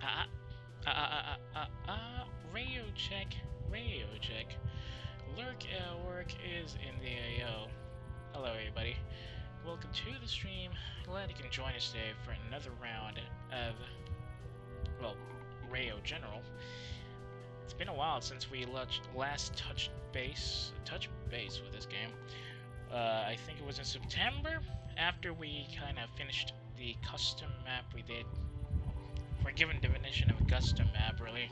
Ah, radio check, radio check. Lurk work is in the AO. Hello, everybody. Welcome to the stream. Glad you can join us today for another round of, well, Radio General. It's been a while since we last touched base with this game. I think it was in September, after we kind of finished the custom map we did. We're given definition of a custom map, really.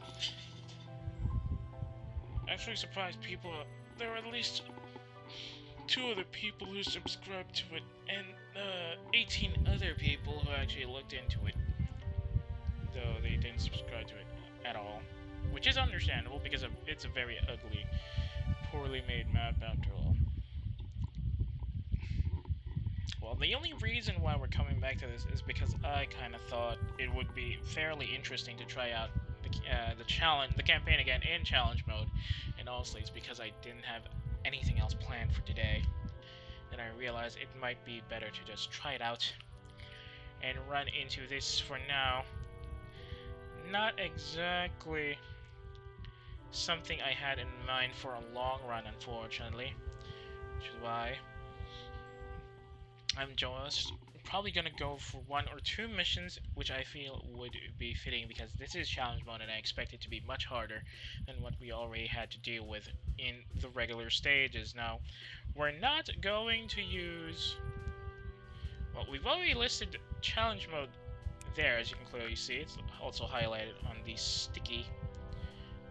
Actually surprised people, there were at least 2 other people who subscribed to it, and 18 other people who actually looked into it, though they didn't subscribe to it at all. Which is understandable, because it's a very ugly, poorly made map after all. Well, the only reason why we're coming back to this is because I kind of thought it would be fairly interesting to try out the campaign again in challenge mode, and honestly, it's because I didn't have anything else planned for today. Then I realized it might be better to just try it out and run into this for now. Not exactly something I had in mind for a long run, unfortunately, which is why I'm just probably gonna go for 1 or 2 missions, which I feel would be fitting, because this is challenge mode and I expect it to be much harder than what we already had to deal with in the regular stages. Now, we're not going to use... Well, we've already listed challenge mode there, as you can clearly see. It's also highlighted on the sticky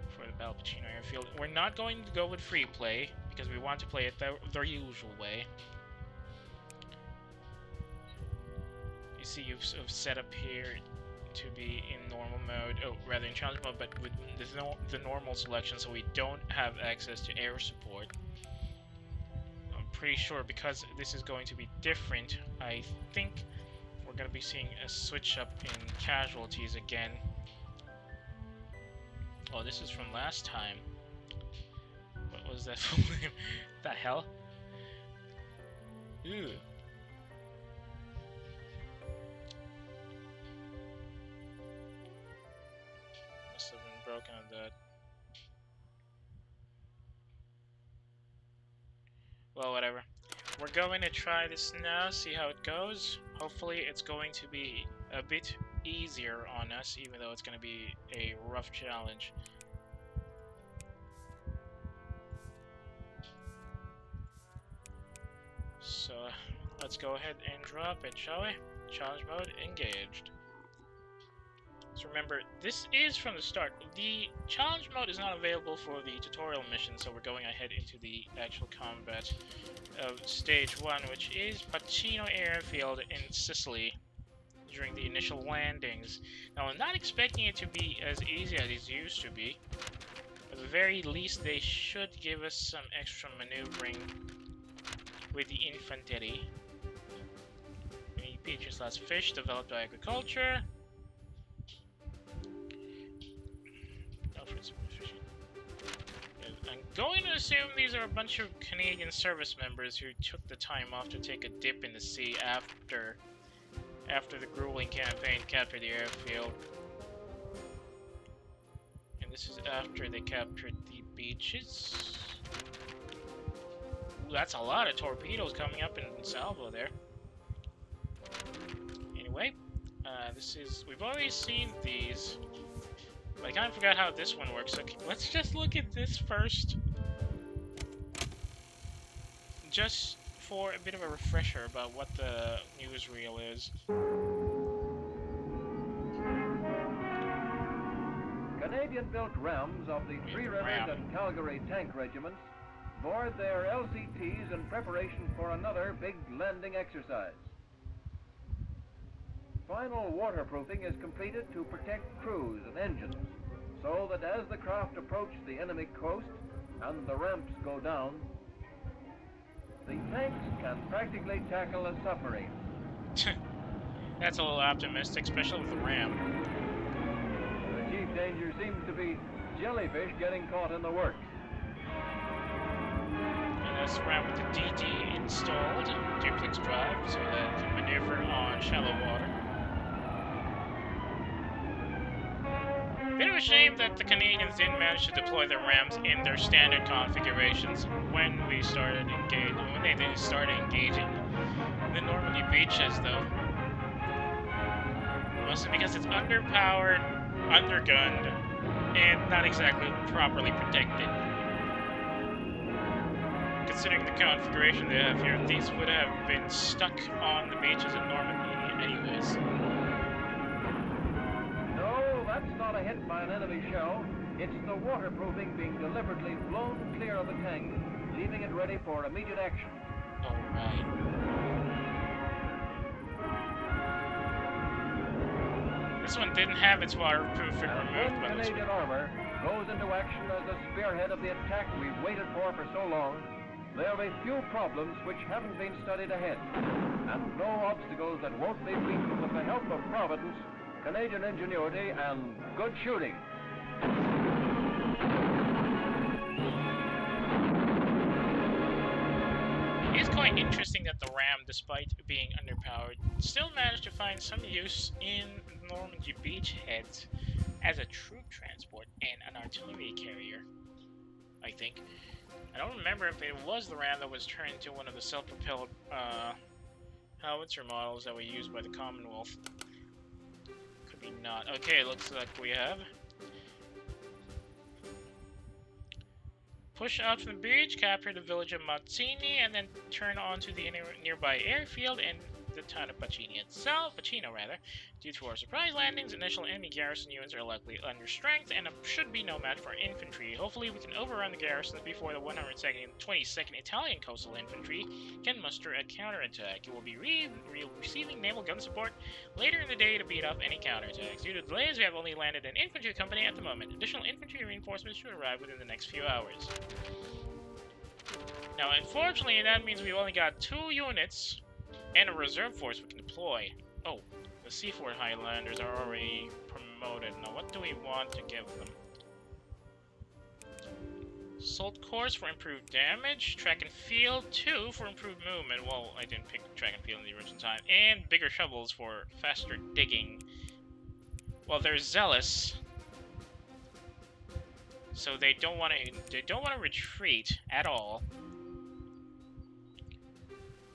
for the Balpacino airfield. We're not going to go with free play, because we want to play it the usual way. You see, you've set up here to be in normal mode, rather in challenge mode, but with the normal selection, so we don't have access to air support. I'm pretty sure, because this is going to be different, I think we're going to be seeing a switch up in casualties again. Oh, this is from last time. What was that full name? The hell? Ew. Must have been broken on that. Well, whatever. We're going to try this now, see how it goes. Hopefully it's going to be a bit easier on us, even though it's going to be a rough challenge. So, let's go ahead and drop it, shall we? Challenge mode engaged. So remember, this is from the start. The challenge mode is not available for the tutorial mission, so we're going ahead into the actual combat of stage 1, which is Pacino Airfield in Sicily during the initial landings. Now, I'm not expecting it to be as easy as it used to be. At the very least, they should give us some extra maneuvering with the infantry. Peaches/fish developed by agriculture. I'm going to assume these are a bunch of Canadian service members who took the time off to take a dip in the sea after the grueling campaign captured the airfield. And this is after they captured the beaches. Ooh, that's a lot of torpedoes coming up in Salvo there. Anyway, we've already seen these. I kind of forgot how this one works. Okay, let's just look at this first. Just for a bit of a refresher about what the newsreel is. Canadian-built Rams of the Three Rivers and Calgary tank regiments board their LCTs in preparation for another big landing exercise. Final waterproofing is completed to protect crews and engines, so that as the craft approach the enemy coast and the ramps go down, the tanks can practically tackle a submarine. That's a little optimistic, especially with the ram. The chief danger seems to be jellyfish getting caught in the works. And that's the ram with the DD installed, duplex drive, so that it can maneuver on shallow water. shame that the Canadians didn't manage to deploy their rams in their standard configurations when they started engaging the Normandy beaches, though. Mostly because it's underpowered, undergunned, and not exactly properly protected. Considering the configuration they have here, these would have been stuck on the beaches of Normandy anyways. No, that's not a hit by an enemy shell. It's the waterproofing being deliberately blown clear of the tank, leaving it ready for immediate action. Alright. This one didn't have its waterproofing removed, but Canadian armor goes into action as the spearhead of the attack we've waited for so long. There'll be few problems which haven't been studied ahead, and no obstacles that won't be beaten with the help of Providence, Canadian ingenuity, and good shooting. It is quite interesting that the Ram, despite being underpowered, still managed to find some use in Normandy beachheads as a troop transport and an artillery carrier, I think. I don't remember if it was the Ram that was turned into one of the self-propelled howitzer models that were used by the Commonwealth. Could be not. Okay, looks like we have. Push out from the beach, capture the village of Mazzini, and then turn onto the nearby airfield and the town of Pacino itself. Due to our surprise landings, initial enemy garrison units are likely under strength and should be no match for infantry. Hopefully we can overrun the garrisons before the 122nd Italian Coastal Infantry can muster a counterattack. It will be receiving naval gun support later in the day to beat up any counterattacks. Due to delays, we have only landed an infantry company at the moment. Additional infantry reinforcements should arrive within the next few hours. Now, unfortunately, that means we've only got 2 units and a reserve force we can deploy. Oh, the Seaford Highlanders are already promoted. Now, what do we want to give them? Assault Course for improved damage, Track and Field 2 for improved movement. Well, I didn't pick Track and Field in the original time. And bigger shovels for faster digging. Well, they're zealous, so they don't want to retreat at all.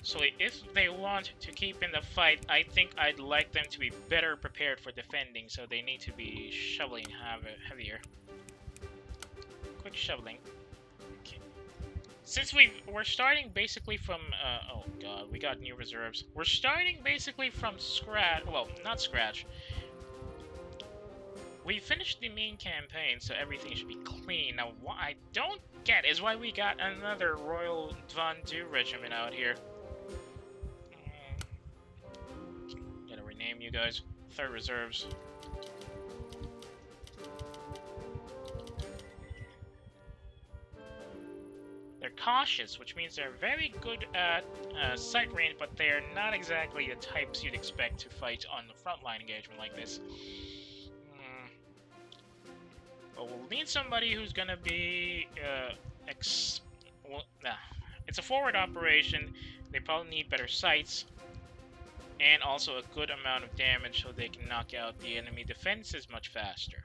So if they want to keep in the fight, I think I'd like them to be better prepared for defending, so they need to be shoveling heavier. Quick shoveling. Okay. Since we're starting basically from, oh god, we got new reserves. We're starting basically from scratch, well, not scratch. We finished the main campaign, so everything should be clean. Now, what I don't get is why we got another Royal Vendu regiment out here. Gotta rename you guys. 3rd Reserves. They're cautious, which means they're very good at sight range, but they're not exactly the types you'd expect to fight on the frontline engagement like this. But we'll need somebody who's gonna be it's a forward operation. They probably need better sights and also a good amount of damage so they can knock out the enemy defenses much faster.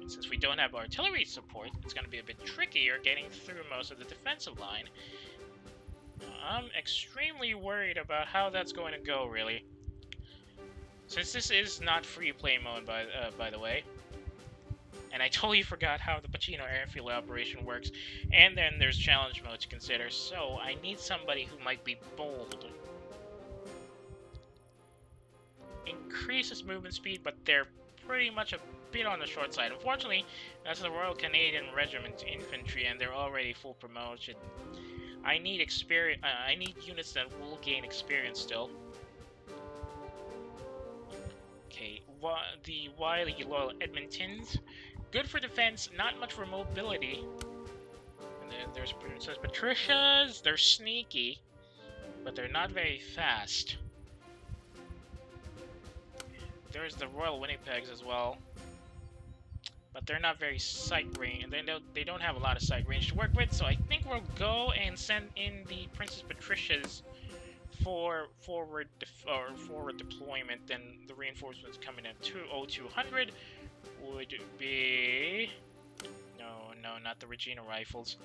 And since we don't have artillery support, it's gonna be a bit trickier getting through most of the defensive line. I'm extremely worried about how that's going to go, really. Since this is not free play mode, by the way. And I totally forgot how the Pacino airfield operation works. And then there's challenge mode to consider, so I need somebody who might be bold. Increases movement speed, but they're pretty much a bit on the short side. Unfortunately, that's the Royal Canadian Regiment Infantry, and they're already full promotion. I need experience. I need units that will gain experience still. Okay, the wily loyal Edmontons. Good for defense, not much for mobility. And then there's Princess Patricia's. They're sneaky, but they're not very fast. There's the Royal Winnipegs as well, but they're not very sight range, and they don't have a lot of sight range to work with. So I think we'll go and send in the Princess Patricia's for forward deployment. Then the reinforcements coming in 200. would be... No, not the Regina rifles.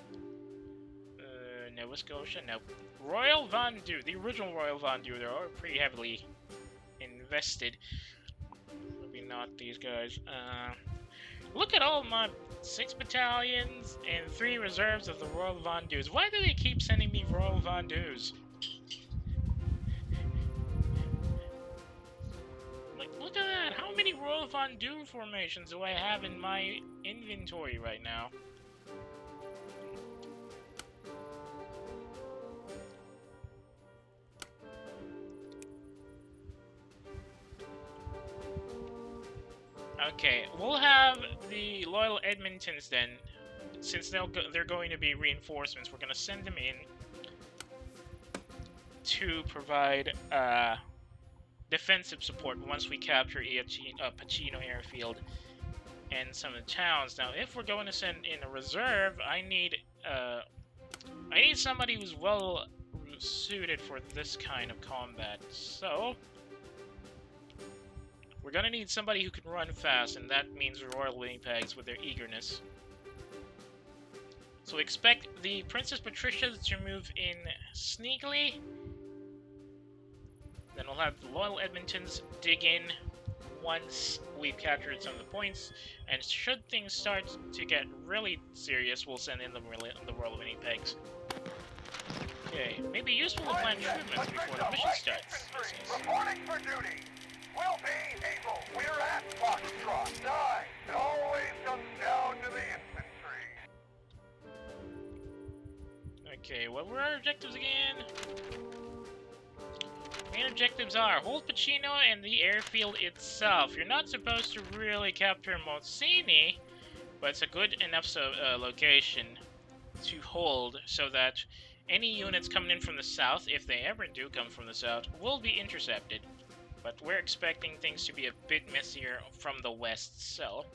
Nova Scotia, no. Royal Vendu, the original Royal Vendu, they're all pretty heavily invested. Maybe not these guys. Look at all my 6 battalions and 3 reserves of the Royal Vendus. Why do they keep sending me Royal Vendus? Like, look at that! How many Royal Vendu formations do I have in my inventory right now? Okay, we'll have the Loyal Edmontons then. Since they're going to be reinforcements, we're going to send them in to provide defensive support once we capture Pacino Airfield and some of the towns. Now, if we're going to send in a reserve, I need somebody who's well suited for this kind of combat. So we're gonna need somebody who can run fast, and that means Royal Winnipegs with their eagerness. So expect the Princess Patricias to move in sneakily. Then we'll have the Loyal Edmontons dig in once we've captured some of the points. And should things start to get really serious, we'll send in the Royal Winnipegs. Okay, maybe useful to plan movements before the mission starts. Reporting for duty. Will be able. We're at Foxtrot 9. It always comes down to the infantry. Okay, what were our objectives again? Main objectives are hold Pacino and the airfield itself. You're not supposed to really capture Mozzini, but it's a good enough location to hold so that any units coming in from the south, if they ever do come from the south, will be intercepted. But we're expecting things to be a bit messier from the west, so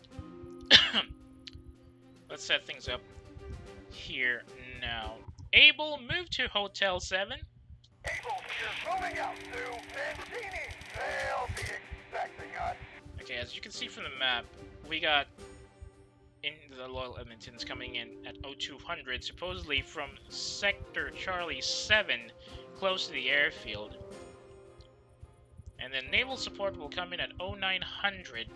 let's set things up here now. Able, move to Hotel 7. Able, you're moving out to Mancini. They'll be expecting us. Okay, as you can see from the map, we got the Loyal Edmontons coming in at 0200, supposedly from Sector Charlie 7, close to the airfield. And then naval support will come in at 0900.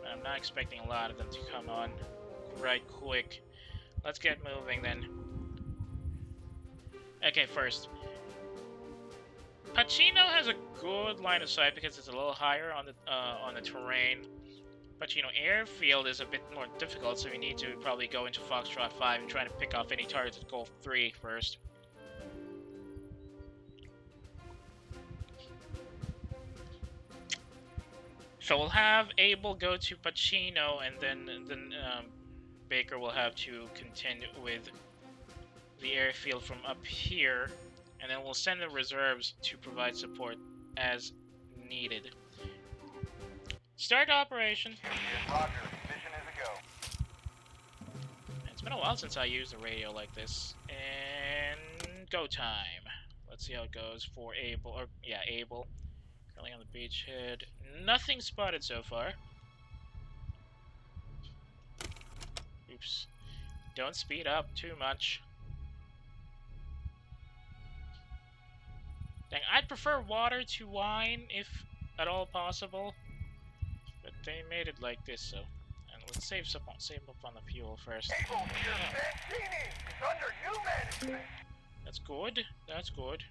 But I'm not expecting a lot of them to come on right quick. Let's get moving then. Okay, first, Pacino has a good line of sight because it's a little higher on the terrain. Pacino Airfield is a bit more difficult, so we need to probably go into Foxtrot 5 and try to pick off any targets at Gulf 3 first. So we'll have Able go to Pacino, and then Baker will have to contend with the airfield from up here, and then we'll send the reserves to provide support as needed. Start operation. Roger. Mission is a go. It's been a while since I used a radio like this. And go time. Let's see how it goes for Able. Or yeah, Able. Currently on the beachhead. Nothing spotted so far. Oops. Don't speed up too much. Dang, I'd prefer water to wine if at all possible. But they made it like this, so. And let's save up on the fuel first. Able, you're Mancini. It's under new management. That's good. That's good.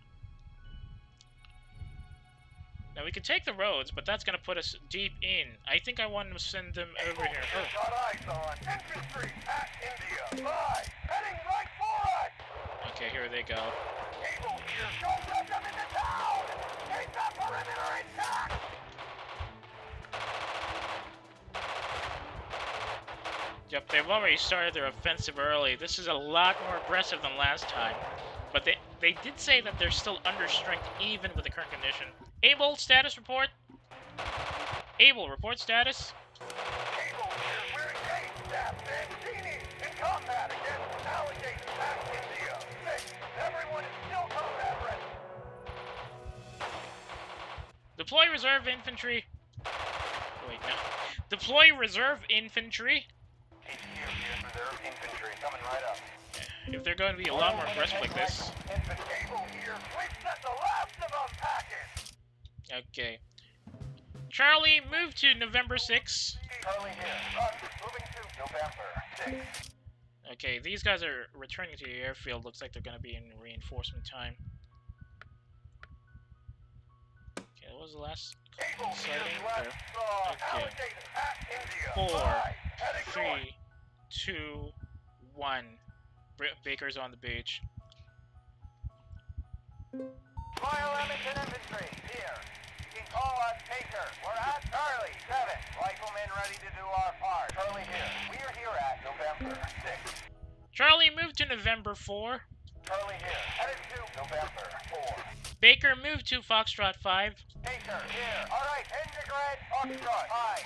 Now we can take the roads, but that's gonna put us deep in. I think I want to send them over here. Oh. Got eyes on infantry at India. 5, heading right for us. Okay, here they go. Able, don't let them into town. Keep that perimeter intact. Yep, they've already started their offensive early. This is a lot more aggressive than last time. But they did say that they're still under strength even with the current condition. Able, status report. Able, report status. Able, we're engaged at Mancini in combat against alligators at India. 6, everyone is still combat ready. Deploy reserve infantry. Wait, no. Deploy reserve infantry. HQ, here's reserve infantry coming right up. If they're going to be a lot more aggressive like this. Cable here. We've sent the last of them packing. Okay. Charlie, move to November 6. Charlie here. Roger. Moving to November 6. Okay, these guys are returning to the airfield. Looks like they're going to be in reinforcement time. Okay, what was the last sighting? There. Okay. 4, 3, 2, 1. Baker's on the beach. Royal Remington Infantry, here. You can call us Baker. We're at Charlie 7. Riflemen ready to do our part. Charlie here. We are here at November 6. Charlie, move to November 4. Charlie here. Headed to November 4. Baker, move to Foxtrot 5. Baker here. Alright, integrate Foxtrot 5.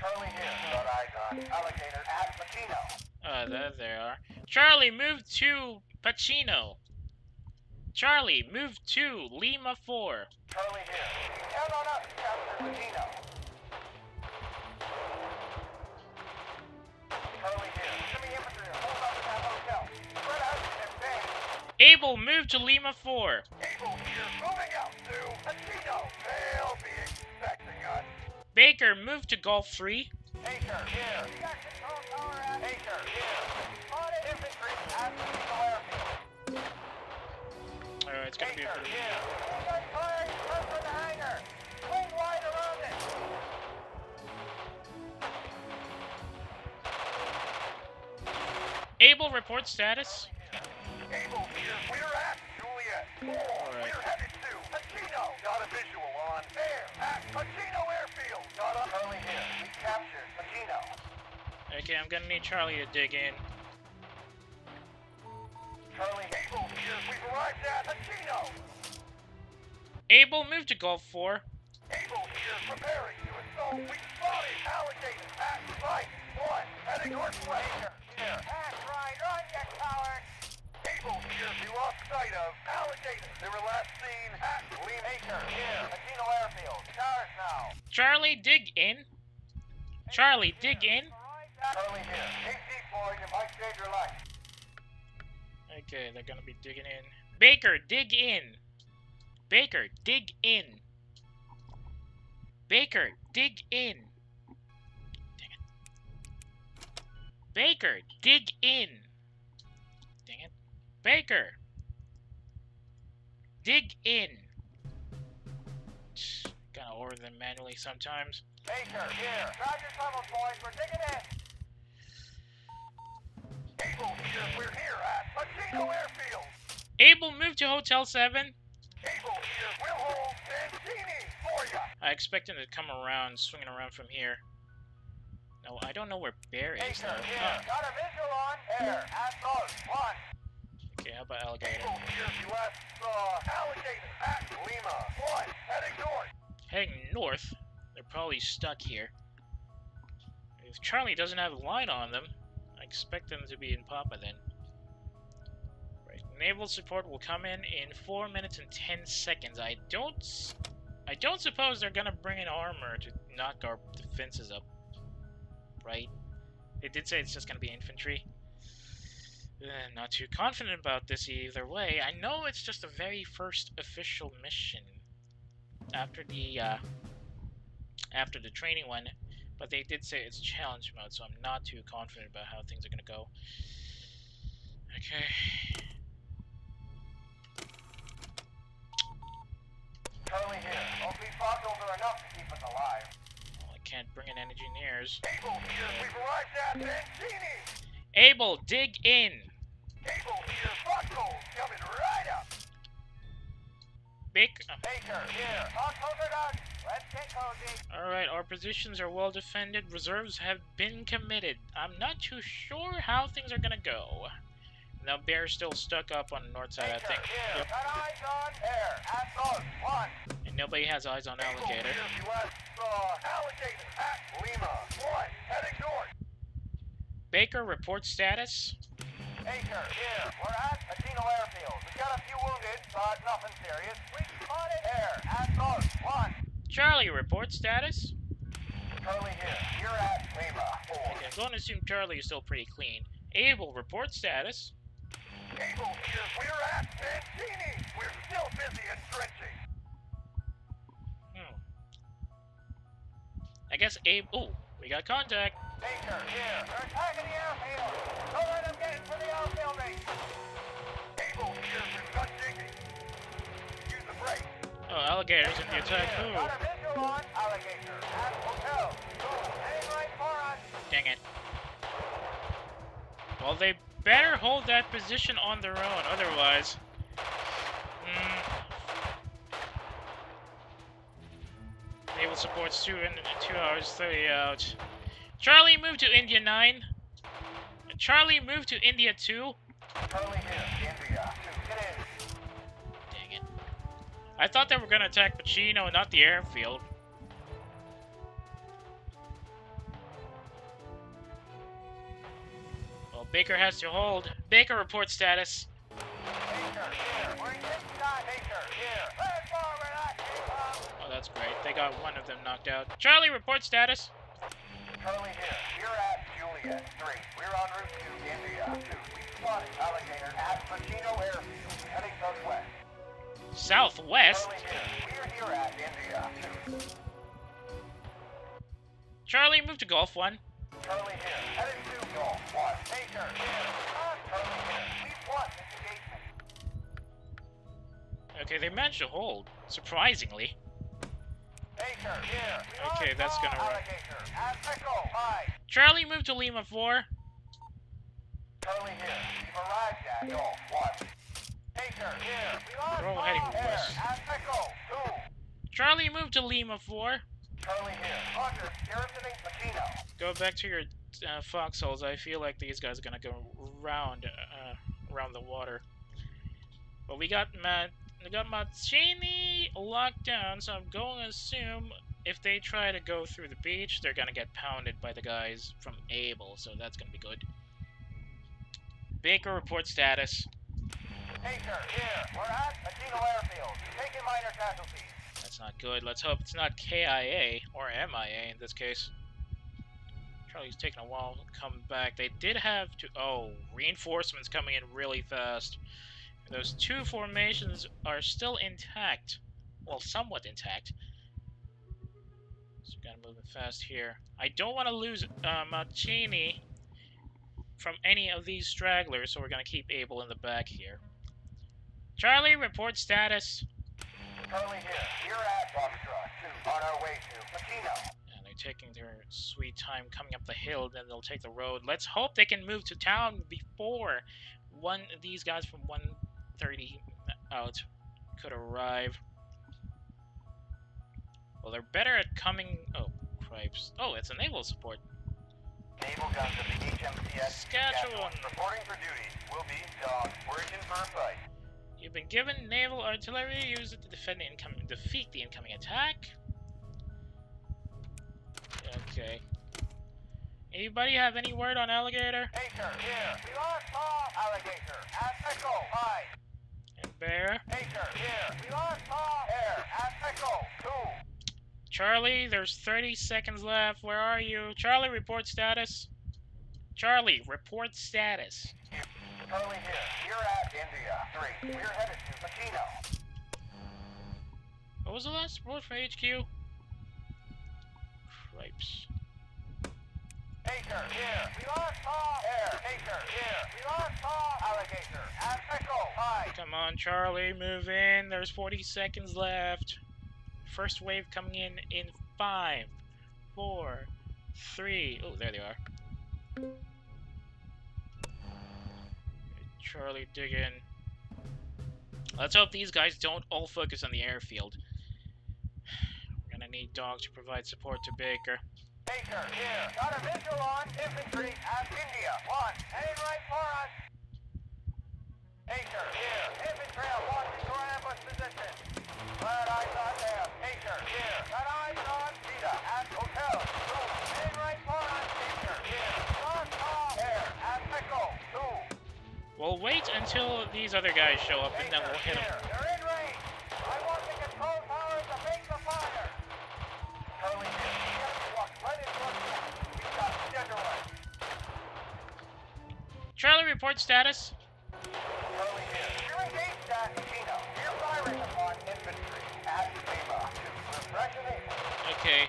Charlie here. Got eyes on Alligator at Pacino. There they are. Charlie, move to Pacino. Charlie, move to Lima 4. Charlie here. Count on us to capture Pacino. Charlie here. Enemy infantry are hold up in that hotel. Spread out and bang. Able, move to Lima 4. Able here. Moving out to Pacino. They'll be expecting us. Baker, move to Golf 3. Baker here. Got control tower at Baker here. Spotted infantry at Pacino airfield. Alright, it's gonna be a Baker pretty... here. Gun firing first from the hangar. Swing wide around it. Able, report status. Able here. We're at Juliet. Alright. We're headed to Pacino. Got a visual on air at Pacino airfield. Got a Charlie here. We captured Pacino. Okay, I'm gonna need Charlie to dig in. Charlie Able here. We've arrived at Pacino. Able, move to Golf 4. Able here. Preparing to assault. We spotted Alligator at Site 1. Heading northwest. Here. That's right. Run, you coward. Able here. We lost sight of Alligator. They were last seen at Lee Baker here. Pacino airfield. Charge now. Charlie, dig in. Charlie, dig in. Charlie here. AC4, you might save your life. Okay, they're gonna be digging in. Baker, dig in. Baker, dig in. Baker, dig in. Dang it. Baker, dig in. Dang it. Baker. Dig in. Gotta order them manually sometimes. Baker here. Grab your shovels, boys. We're digging in. Able here. We're here at Pacino airfield. Able, move to Hotel 7. Able here. We'll hold Santini for ya. I expect him to come around, swinging around from here. No, I don't know where Bear is Baker though. here. Huh. Got a visual on air at Ghost 1. Okay, how about Alligator? Able here. We last saw Alligator at Lima 1. Heading north. Heading north. They're probably stuck here. If Charlie doesn't have a line on them, I expect them to be in Papa then. Right. Naval support will come in 4 minutes and 10 seconds. I don't suppose they're gonna bring in armor to knock our defenses up. Right? They did say it's just gonna be infantry. Not too confident about this either way. I know it's just the very first official mission after the training one, but they did say it's challenge mode, so I'm not too confident about how things are gonna go. Okay. Charlie here. Only fossils are enough to keep us alive. Well, I can't bring in engineers. Able here. We've arrived at Mancini. Able, dig in. Able here. Foxholes coming right up. Baker. Baker here. Foxholes are done. Let's get cozy. Alright, our positions are well defended. Reserves have been committed. I'm not too sure how things are gonna go. Now Bear's still stuck up on the north side, I think. Here. Yep. Got eyes on air at Ghost 1. And nobody has eyes on Alligator. Here. We last saw Alligator at Lima 1. Heading north. Baker, report status. Baker here. We're at Pacino airfield. We've got a few wounded, but nothing serious. We spotted air at Ghost 1. Charlie, report status. Charlie here. going to assume Charlie is still pretty clean. Able, report status. Able here. We're at Mancini. We're still busy entrenching. I guess Abe. Oh, we got contact. Baker, here. They're attacking the airfield. Don't let them get into the airfield base. Able here. We've got digging. Use the brake. Oh, alligators in the attack. Got Oh, a visual on alligator at hotel. Heading right for us. dang it. Well, they better hold that position on their own, otherwise. Naval supports 2 hours, 30 out. Charlie, move to India 9. Charlie, move to India 2. Charlie here. India 2. Get in. Dang it. I thought they were going to attack Pacino, not the airfield. Well, Baker has to hold. Baker, report status. Baker here. We're in this side. Baker here. Let's forward at Keyta. Oh, that's great. They got one of them knocked out. Charlie, report status. Charlie here. We're at Juliet 3. We're en route to India 2. We spotted alligator at Pacino Airfield, heading southwest. Southwest? Charlie here. We're here at India 2. Charlie, move to Golf 1. Charlie here. Heading to Golf 1. Baker here. Charlie here. We've won this engagement. Okay, they managed to hold, surprisingly. Baker here. Okay, that's gonna run. Alligator at Echo 5. Charlie, move to Lima 4. Charlie here. We've arrived at Golf 1. Baker here. We lost We're all heading all west. air at Echo 2. Charlie, move to Lima 4. Charlie here. Roger. Garrisoning Pacino. Go back to your foxholes. I feel like these guys are gonna go around the water. But we got Mancini locked down, so I'm going to assume if they try to go through the beach, they're gonna get pounded by the guys from Able, so that's gonna be good. Baker, report status. Baker here. We're at Pacino Airfield. Taking minor casualties. That's not good. Let's hope it's not KIA, or MIA in this case. Charlie's taking a while to come back. They did have to... Oh, reinforcements coming in really fast. Those 2 formations are still intact. Well, somewhat intact. So we gotta move it fast here. I don't want to lose Mancini from any of these stragglers, so we're gonna keep Able in the back here. Charlie, report status. Charlie here. We're at Foxtrot 2 on our way to Pacino. And they're taking their sweet time coming up the hill, then they'll take the road. Let's hope they can move to town before these guys from 130 out could arrive. Well, they're better at coming... Oh, cripes. Oh, it's a naval support. Naval guns of the HMCS Saskatchewan. reporting for duty. Will be dogs. We're in firm fight. You've been given naval artillery. Use it to defeat the incoming attack. Okay. Anybody have any word on alligator? Baker here. We lost all alligator at Echo 5. And bear? Baker here. We lost all air at Echo 2. Charlie, there's 30 seconds left. Where are you? Charlie, report status. Charlie, report status. Charlie here. We're at India 3. We're headed to Pacino. What was the last report from HQ? Cripes. Baker here. We lost all air. Baker here. We lost all alligator at Echo 5. Come on, Charlie, move in. There's 40 seconds left. First wave coming in 5, 4, 3. Oh, there they are. Charlie, dig in. Let's hope these guys don't all focus on the airfield. We're gonna need dogs to provide support to Baker. Baker here. Got a visual on infantry at India 1. Heading right for us. Baker here. Infantry at 1 to your ambush position. Glad eyes on them. Baker here. Got eyes on Keyta at hotel 2. Heading right for us. Baker here. Lost all air at Echo 2. We'll wait until these other guys show up and then we'll hit them. They're in range. I want the control tower to make the fire. Charlie here. Walk right into us. We've got schedule. Charlie, report status. Charlie here. You're engaged at Keyta. You're firing upon infantry at Lima to refresh. Okay.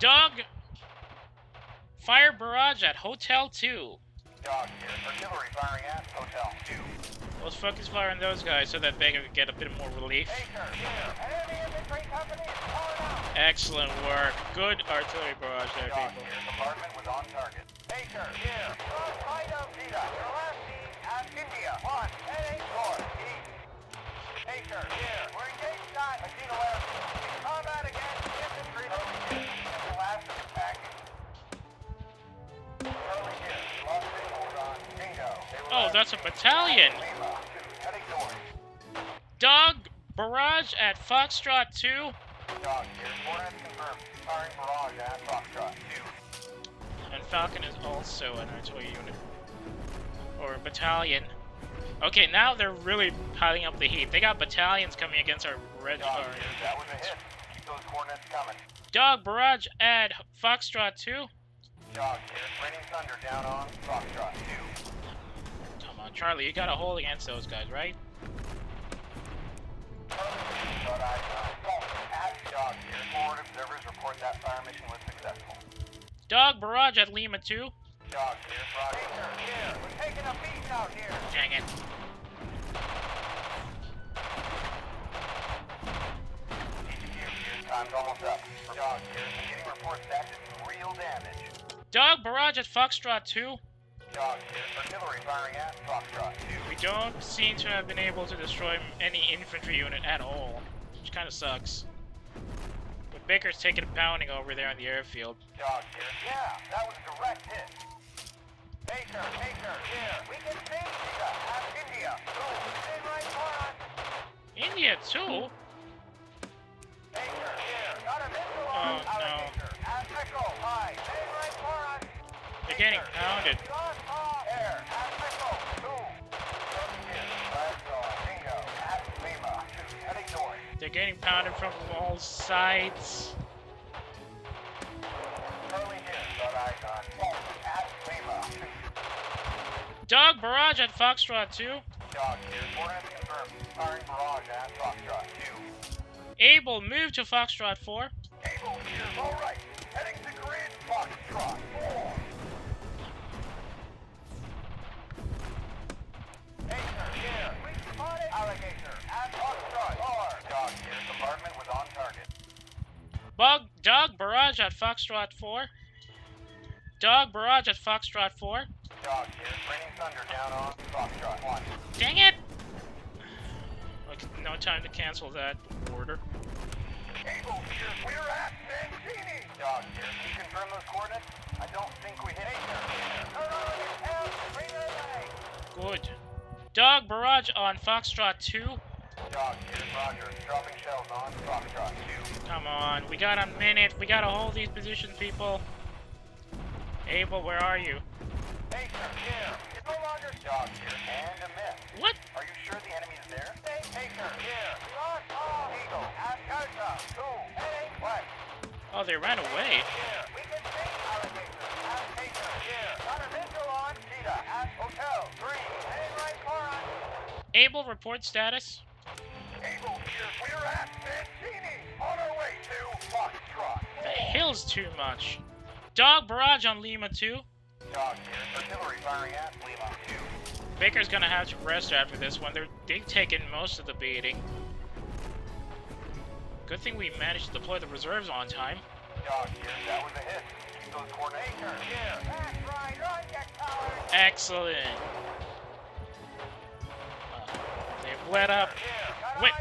Dog, fire barrage at Hotel 2. Dog here. Artillery firing at Hotel 2. Let's focus fire on those guys so that Baker can get a bit more relief. Baker here. Enemy infantry company is calling out. Excellent work. Good artillery barrage there, Dog people. here. Compartment was on target. Baker here. Cross hideout Keyta. Your last seen at India. 1 heading north east. Baker here. We're engaged at Medina Airfield. In combat against infantry. Charlie here. And the last of the package. Charlie here. Lost visuals on Bingo. Oh, that's a battalion. Lima 2 heading north. Dog, barrage at Foxtrot 2. Dog here. Coordinates confirmed. Firing barrage at Foxtrot 2. And Falcon is also an artillery unit. Or a battalion. Okay, now they're really piling up the heat. They got battalions coming against our red Dog bar. here. That was a hit. Keep those coordinates coming. Dog, barrage at Foxtrot 2. Dog here. Raining thunder down on Foxtrot 2. Come on, Charlie, you got a hold against those guys, right? Thought at Dog here. Forward observers report that fire mission was successful. Dog, barrage at Lima 2. Dog here. Baker here. We're taking a beat out here. Dang it. HQ here. Time's almost up. Dog here. I'm getting reports that did real damage. Dog, barrage at Foxtrot 2. Dog here. Artillery firing at Foxtrot 2. We don't seem to have been able to destroy any infantry unit at all, which kind of sucks. But Baker's taking a pounding over there on the airfield. Dog here. Yeah, that was a direct hit. Baker here. We can see Keyta at India. Ooh, stay right for us. India too? Baker here. Got a missile Oh, on no. alligator. At Echo. High. Stay right for us. They're getting Baker, pounded. we lost all air. At Echo. 2. Here. Let's go. Bingo. At Lima. 2. Heading north. They're getting pounded from all sides. Charlie here. Got eyes on. At Lima. 2. Dog, barrage at Foxtrot 2. Dog here. Coordinates confirmed. Firing barrage at Foxtrot 2. Able, move to Foxtrot 4. Able here. All right. Heading to grid. Foxtrot 4. Baker here. We spotted alligator at Foxtrot 4. Dog here. Compartment was on target. Dog, barrage at Foxtrot 4. Dog, barrage at Foxtrot 4. Dog here. Raining thunder down on Foxtrot 1. Dang it! Like, no time to cancel that order. Able here. We're at Mancini. Dog here. Can you confirm those coordinates? I don't think we hit Baker here. Turn on your help. Bring it away. Good. Dog, barrage on Foxtrot 2. Dog here. Roger. Dropping shells on Foxtrot 2. Come on, we got a minute. We gotta hold these positions, people. Abel, where are you? Baker here. It's no longer dog here. And a miss. What? Are you sure the enemy's there? Baker here. Lost all. Eagle. At Keyta. 2. Heading west. Oh, they ran away. Here. We can see alligator. At Baker here. Got a visual on Keyta. At Hotel 3. Heading right for us. Abel, report status. Able here. We're at Mancini. On our way to Foxtrot. The hill's too much. Dog, barrage on Lima 2. Dog here. Artillery firing at Lima 2. Baker's gonna have to rest after this one. They've taken most of the beating. Good thing we managed to deploy the reserves on time. Dog here. That was a hit. Keep those coordinates. Baker here. That's right. Run, you coward. Excellent. They've let up. Wait.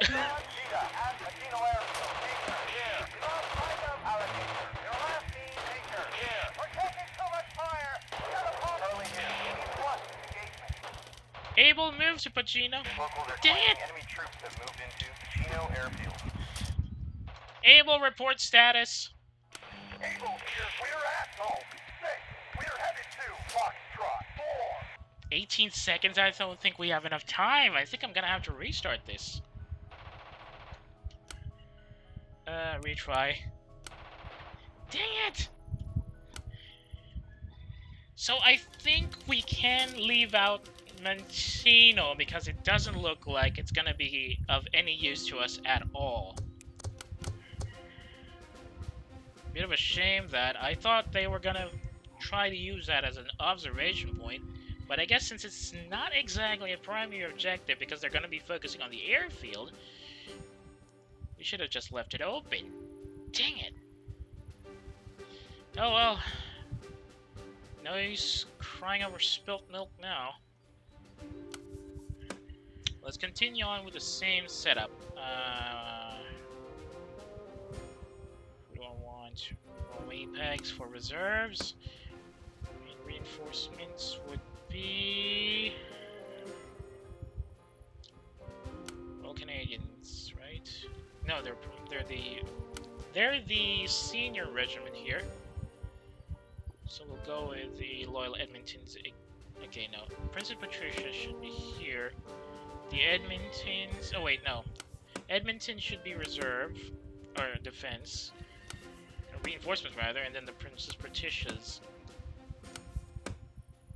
Able, move to Pacino. Dang it! Enemy troops have moved into Pacino Airfield. Able, report status. Able here. We're at Zone 6. We're headed to Foxtrot 4. 18 seconds, I don't think we have enough time. I think I'm gonna have to restart this. Retry. Dang it! So I think we can leave out Mancino because it doesn't look like it's gonna be of any use to us at all. Bit of a shame that I thought they were gonna try to use that as an observation point, but I guess since it's not exactly a primary objective because they're gonna be focusing on the airfield, we should have just left it open. Dang it. Oh well. No use crying over spilt milk now. Let's continue on with the same setup. We don't want rolling pegs for reserves. And reinforcements would be... well, Canadians, right? No, they're the senior regiment here. So we'll go with the Loyal Edmontons. Okay, no. Princess Patricia should be here. The Edmontons... oh, wait, no. Edmonton should be reserve, or defense. Or reinforcements, rather, and then the Princess Patricia's...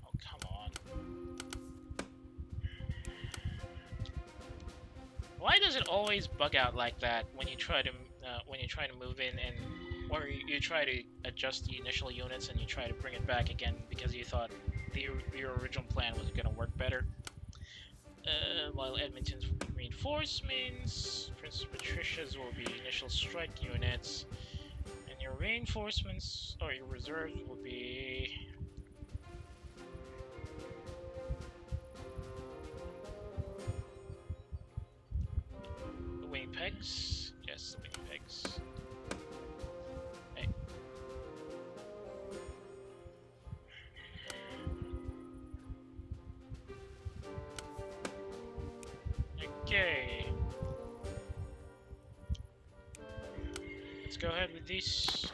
oh, come on. Why does it always bug out like that when you try to move in and... or you try to adjust the initial units and you try to bring it back again because you thought your original plan was going to work better. While Edmonton's reinforcements, Princess Patricia's will be initial strike units, and your reinforcements, or your reserves, will be... the wing pegs? Yes, the wing pegs. Okay. Let's go ahead with this.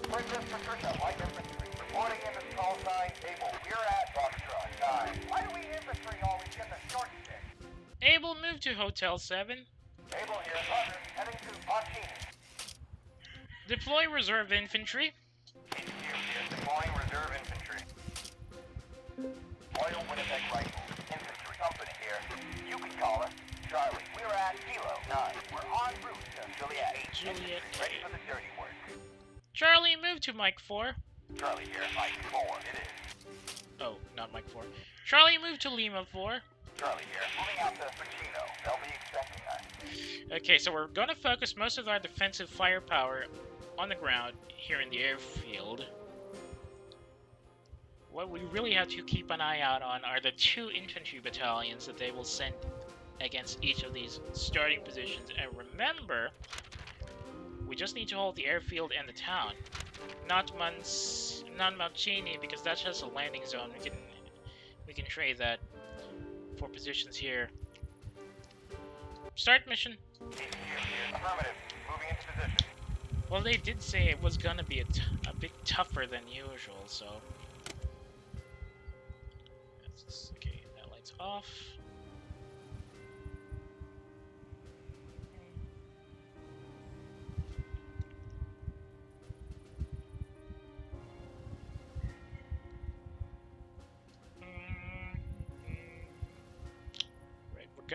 Princess Patricia, light infantry. Reporting in the call sign table. We're at Foxtrot 9. Why do we infantry always get the short stick? Able, move to Hotel 7. Able here, Hunter, heading to Pontini. Deploy reserve infantry. HQ here, deploying reserve infantry. Royal Winnipeg Rifles. Infantry company here. You can call us. Charlie, we're at Kilo 9. We're en route to Juliet 8. Juliet Ready for the dirty work. Charlie, move to Mike 4. Charlie here, Mike 4. It is. Oh, not Mike 4. Charlie, move to Lima 4. Charlie here, moving out to Pacino. They'll be expecting us. Okay, so we're going to focus most of our defensive firepower on the ground here in the airfield. What we really have to keep an eye out on are the 2 infantry battalions that they will send against each of these starting positions. And remember, we just need to hold the airfield and the town, not Mancini, because that's just a landing zone. We can trade that for positions here. Start mission. Affirmative. Moving into position. Well, they did say it was gonna be a bit tougher than usual, so. Okay, that light's off.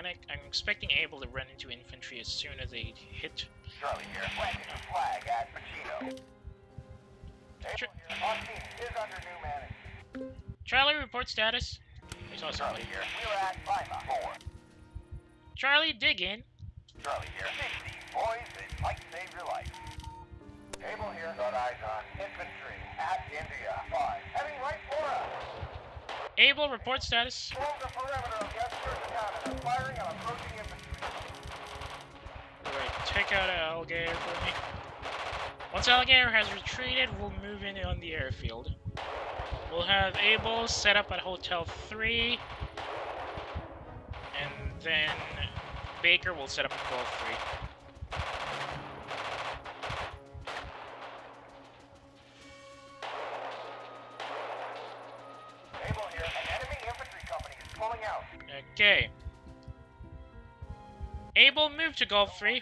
Right, I'm expecting Able to run into infantry as soon as they hit. Charlie here, planting a flag at Pacino. Able here, on team is under new management. Charlie, report status. I saw somebody. Charlie here, we're at Lima 4. Charlie, dig in. Charlie here, 60 boys that might save your life. Able here, got eyes on infantry at India 5. Heading right for us. Able, report status. Form the perimeter of the outskirts town and are firing on approaching infantry. Alright, take out Alligator for me. Once Alligator has retreated, we'll move in on the airfield. We'll have Able set up at Hotel 3. And then Baker will set up at Goal 3. Okay. Able, move to Golf 3.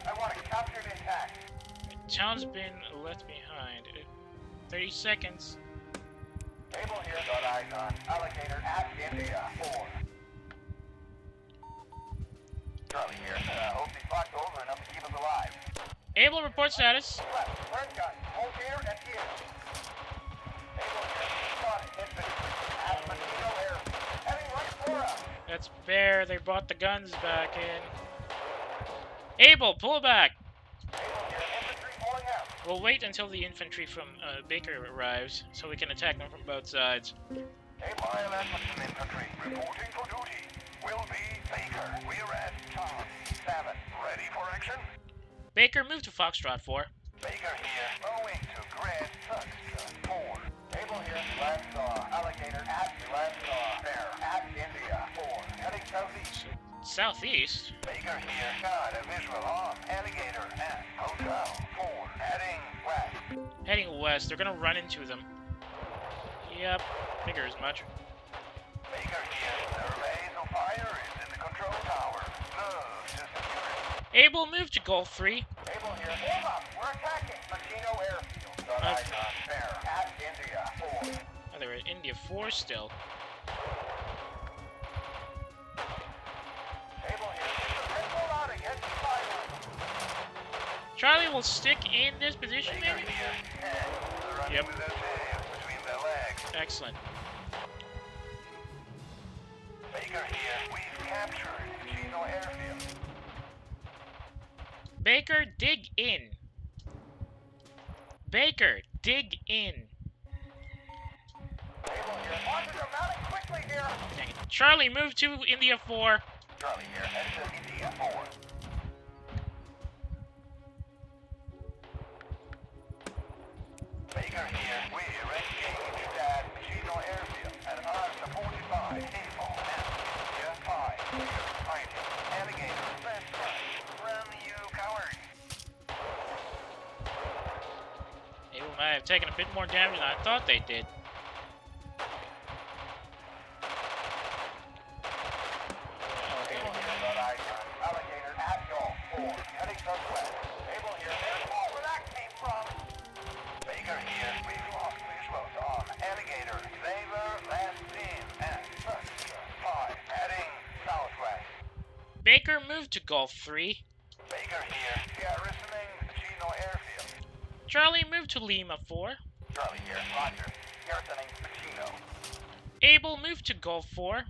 I want it captured intact. Town's been left behind. 30 seconds. Able here. Got eyes on. Alligator at India. 4. Charlie here. Hope he fought over enough to keep us alive. Able, report status. Left. Red gun. Hold here and here. Able here. Spotted. Infantry. At Mosquito Airfield. Heading right for us. That's fair. They brought the guns back in. Able, pull back. Able here. Infantry pulling out. We'll wait until the infantry from Baker arrives, so we can attack them from both sides. A mile Edmonton infantry reporting for duty. Will be Baker. We're at Tom 7. Ready for action? Baker, move to Foxtrot 4. Baker here. Moving to grid. Foxtrot 4. Able here. Landsaw. Alligator at Landsaw. There. At India. 4. Heading southeast. Southeast? Baker here. Got a visual on Alligator at Hotel 4. Heading west. Heading west. They're gonna run into them. Yep, figure as much. Baker here. The laser fire is in the control tower. Move to security. Able, move to Golf 3. Able here. Hold up. We're attacking Machino Airfield. Got eyes on there. At India 4. Oh, they're in India 4 still. Able here. Red out against the fire. Charlie will stick in this position, Baker maybe? here. And running Yep. with their tails between their legs. Excellent. Baker here. We've captured Machino Airfield. Baker, dig in. Baker, dig in. Able here. Launches are mounting quickly here. Dang it. Charlie, move to India 4. Charlie here. Head to India 4. Baker here. We're engaged at Machino Airfield and are supported by Able and India 5. We're fighting. Alligator. Let's run, you coward. Able might have taken a bit more damage than I thought they did. Able here. Got eyes on Alligator at Golf 4. Heading southwest. Able here. There's where that came from. Baker here. We've lost visuals on Alligator. They were last seen at 5. Heading southwest. Baker, move to Golf 3. Baker here. Garrisoning Machino Airfield. Charlie, move to Lima 4. Charlie here. Roger. Garrisoning Machino. Able, move to Golf 4. Able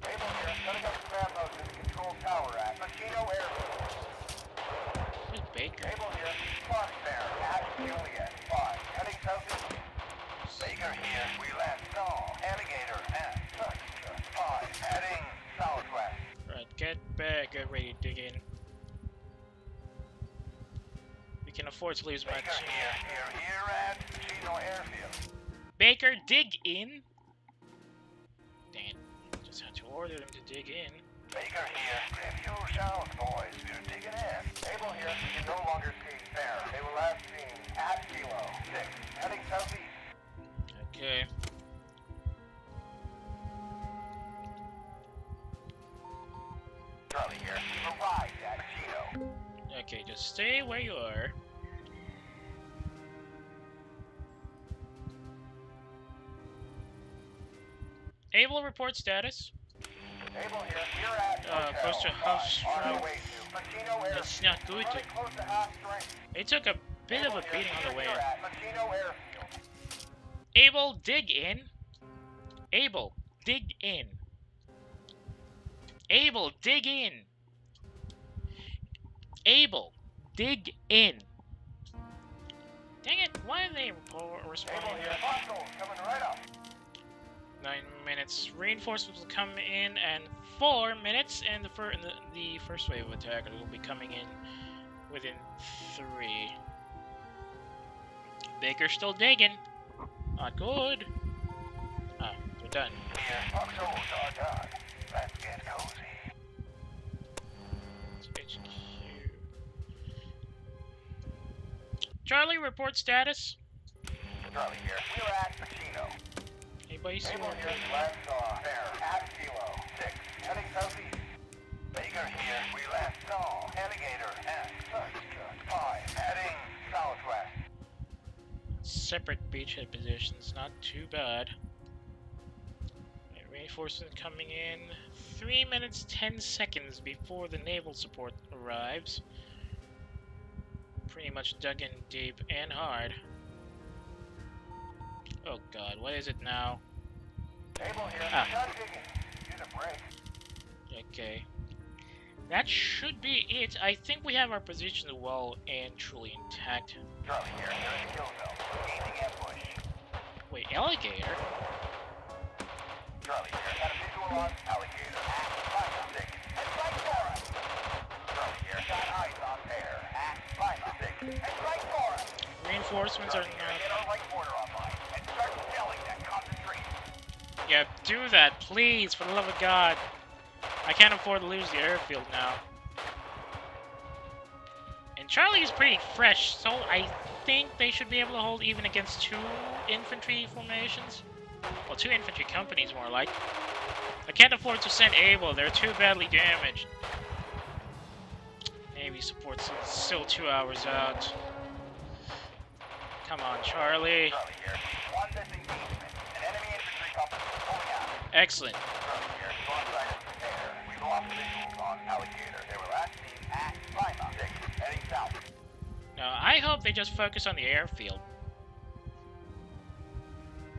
here. Setting up crab house in the control tower at Machino Airfield. Where's Baker? Able here. Spotting there at Juliet 5. Heading southeast. Baker here. We last saw Alligator at 5. Heading southwest. Right, get back, get ready to dig in. We can afford to lose much. Baker here. We're here at Machino Airfield. Baker, dig in. Dang it. Just had to order them to dig in. Baker here. Review sound, boys. We're digging in. Able here. You can no longer see there. They were last seen at Kilo 6. Heading southeast. Okay. Charlie here. We've arrived at Machino. Okay, just stay where you are. Able, report status. Able here. We're at Close to half on our strength. way to Machino Airfield. That's not good. Running close to half strength. They took a bit of a beating on the way in. We're at Machino Airfield. Able, dig in. Able, dig in. Able, dig in. Able, dig in. Dang it, why are they responding? Able here. Hostiles coming right up. 9 minutes. Reinforcements will come in and 4 minutes, and the first wave of attackers will be coming in within 3. Baker's still digging. Not good. Ah, they're done. Here. Foxholes are done. Let's get cozy. It's HQ. Charlie, report status. Charlie here. We're at Machino. Anybody see Able one? here. Last saw there at Kilo 6. Heading southeast. Baker here. We last saw Alligator at 5. Heading southwest. separate beachhead positions. Not too bad. Reinforcement coming in 3 minutes 10 seconds before the naval support arrives. Pretty much dug in deep and hard. Oh god, what is it now? Able here. Ah. Done digging. Use a break. Okay. That should be it. I think we have our position well and truly intact. Charlie here. You're in the kill zone. Engaging ambush. Wait, alligator? Charlie here. Got a visual on alligator. Climb six. And right for us. Charlie here. Got eyes on bear. Climb six. And right for us. Reinforcements are Charlie here. Get our right border online. And start shelling that concentration. Yeah, do that, please, for the love of God. I can't afford to lose the airfield now. And Charlie is pretty fresh, so I think they should be able to hold even against 2 infantry formations. Well, 2 infantry companies, more like. I can't afford to send Able, they're too badly damaged. Navy support's still 2 hours out. Come on, Charlie. Charlie here. One disengagement. An enemy infantry company pulling out. Excellent. Charlie here. Go outside and prepare. We lost visuals on alligator. They were last seen at Lima 6, heading south. Now, I hope they just focus on the airfield.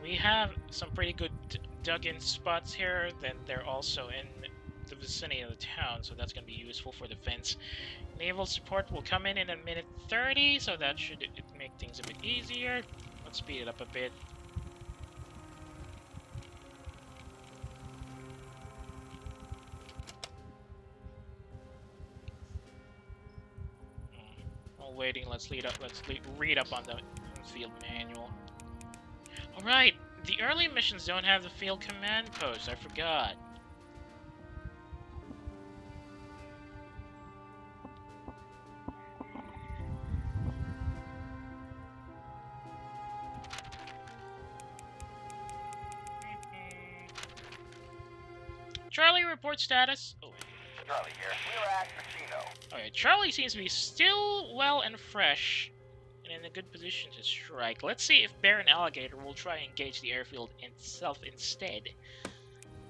We have some pretty good dug-in spots here. Then they're also in the vicinity of the town, so that's going to be useful for defense. Naval support will come in a minute 30, so that should make things a bit easier. Let's speed it up a bit. While waiting, let's read up on the field manual. Alright, the early missions don't have the field command post, I forgot. Charlie, report status. Oh. Charlie here. We were at Pacino. Okay, Charlie seems to be still well and fresh, and in a good position to strike. Let's see if Bear and Alligator will try and engage the airfield itself instead.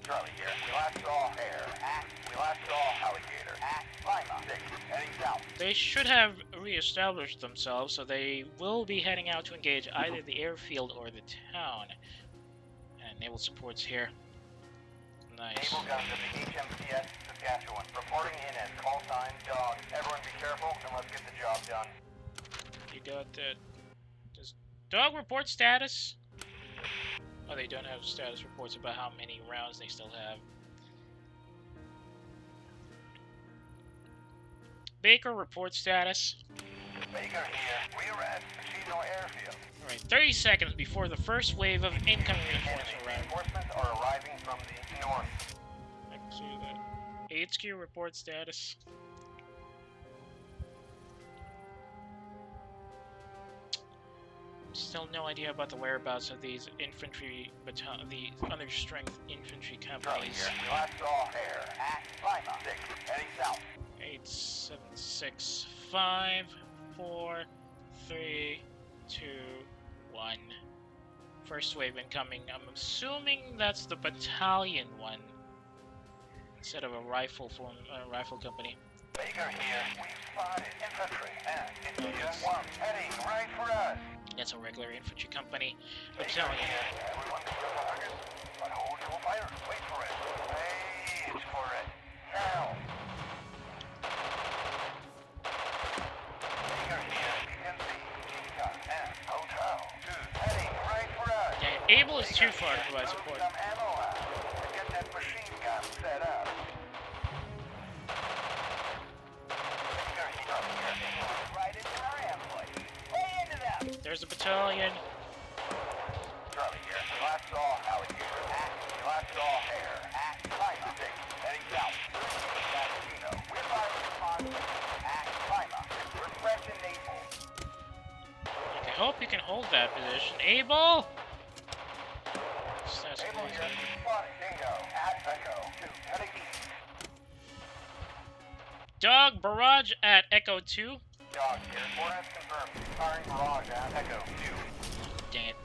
Charlie here. We last saw Hare. We last saw Alligator. Lima 6, heading south. They should have re-established themselves, so they will be heading out to engage either the airfield or the town. And naval support's here. Nice. Naval guns of the HMCS Saskatchewan. Reporting in as call sign Dog. Everyone be careful and let's get the job done. You got that. Does Dog report status? Oh, they don't have status reports about how many rounds they still have. Baker report status. Baker here. We are at Pacino Airfield. Alright, 30 seconds before the first wave of incoming reinforcements Enemy arrive. reinforcements are arriving from the north. I can see that. HQ report status. Still no idea about the whereabouts of these infantry the understrength infantry Charlie companies. here. We last saw Hare. Lima 6, heading south. 8, 7, 6, 5, 4, 3, 2, 1. First wave incoming. I'm assuming that's the battalion one instead of a rifle company. Baker here. We spotted infantry and India 1 heading right for us. That's a regular infantry company. Baker Battalion. here. Everyone be careful, target. But hold your fire. Wait for it. Wait for it. Now. Baker here. BGMs, Keyta, and Hotel 2 heading right for us. Yeah, Able is too far to provide support. Some ammo out to get that machine gun set up. Baker here. Right into our ambush. Way into them. There's a battalion. Charlie here. We last saw Alligator. We last saw Hare. Lima 6, heading south. Pacino. We're firing upon Lima. We're fresh and able. I hope you can hold that position. Able! Able here. Spotted. Bingo. At Echo 2, heading east. Dog barrage at Echo 2. Dog here. Coordinates confirmed. Firing barrage at Echo 2. Dang it.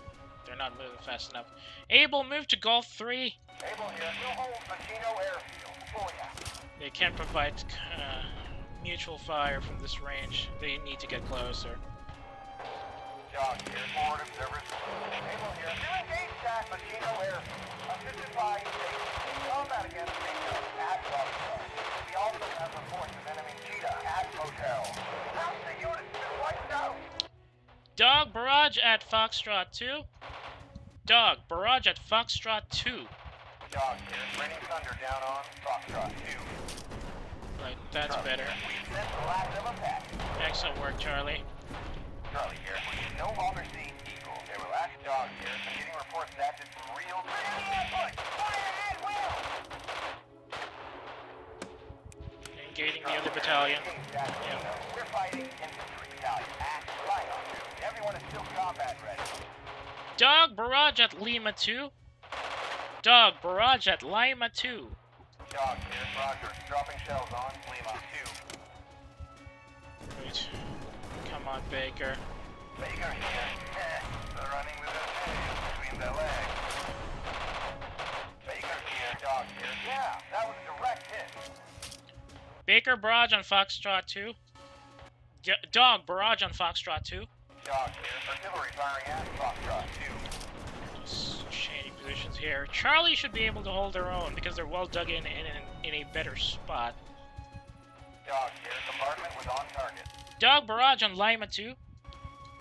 They're not moving fast enough. Able, move to Golf 3. Able here. We'll hold Machino Airfield. Fully active. They can't provide mutual fire from this range. They need to get closer. Dog here. Forward observers. Able here. You engaged at Machino Airfield. Assisted by station. Combat against Keyta at Foxtrot. We also have reports of enemy Keyta at Motel. Half the units been wiped out. Dog, barrage at Foxtrot 2. Dog, barrage at Foxtrot 2. Dog here. Raining thunder down on Foxtrot 2. Right, that's Charlie better. here. We sent the last of a pack. Excellent work, Charlie. Charlie here. We can no longer see Eagle. They were last dog here. I'm getting reports that did some real... Fire at will! Engaging the other battalion. Yeah. We're fighting infantry battalion. Act right on you. Everyone is still combat ready. Dog, barrage at Lima 2. Dog, barrage at Lima 2. Dog here. Roger. Dropping shells on Lima 2. Right. Come on, Baker. Baker here. They're running with their tails between their legs. Baker here. Dog here. Yeah, that was a direct hit. Baker, barrage on Foxtrot 2. Dog, barrage on Foxtrot 2. Dog here. Artillery firing at Foxtrot 2. Just changing positions here. Charlie should be able to hold their own because they're well dug in a better spot. Dog here. Compartment was on target. Dog, barrage on Lima 2.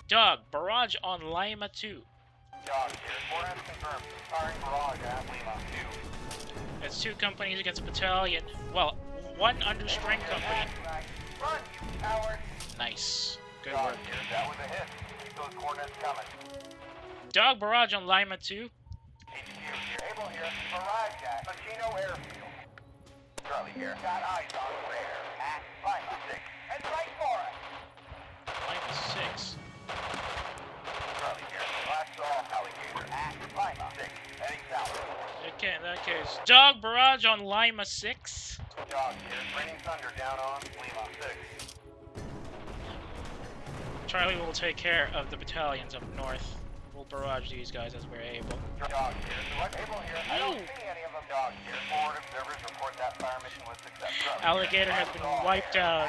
Dog, barrage on Lima 2. Dog here. Coordinates confirmed. Firing barrage at Lima 2. That's 2 companies against a battalion. Well, 1 understrength company. Run, you coward! Nice. Good Dog work. here. That was a hit. Keep those coordinates coming. Dog, barrage on Lima 2. HQ here. Able here. Barrage at Machino Airfield. Charlie here. Got eyes on rare. At Lima 6. And right for us. Lima 6. Charlie here. Last saw alligator. At Lima 6. Heading south. Okay, in that case. Dog, barrage on Lima 6. Dog here. Raining thunder down on Lima 6. Charlie will take care of the battalions up north. We'll barrage these guys as we're able. Dog here. Select Able here. I don't see any of them. Dog here. Forward observers report that fire mission was successful. Alligator has been wiped out.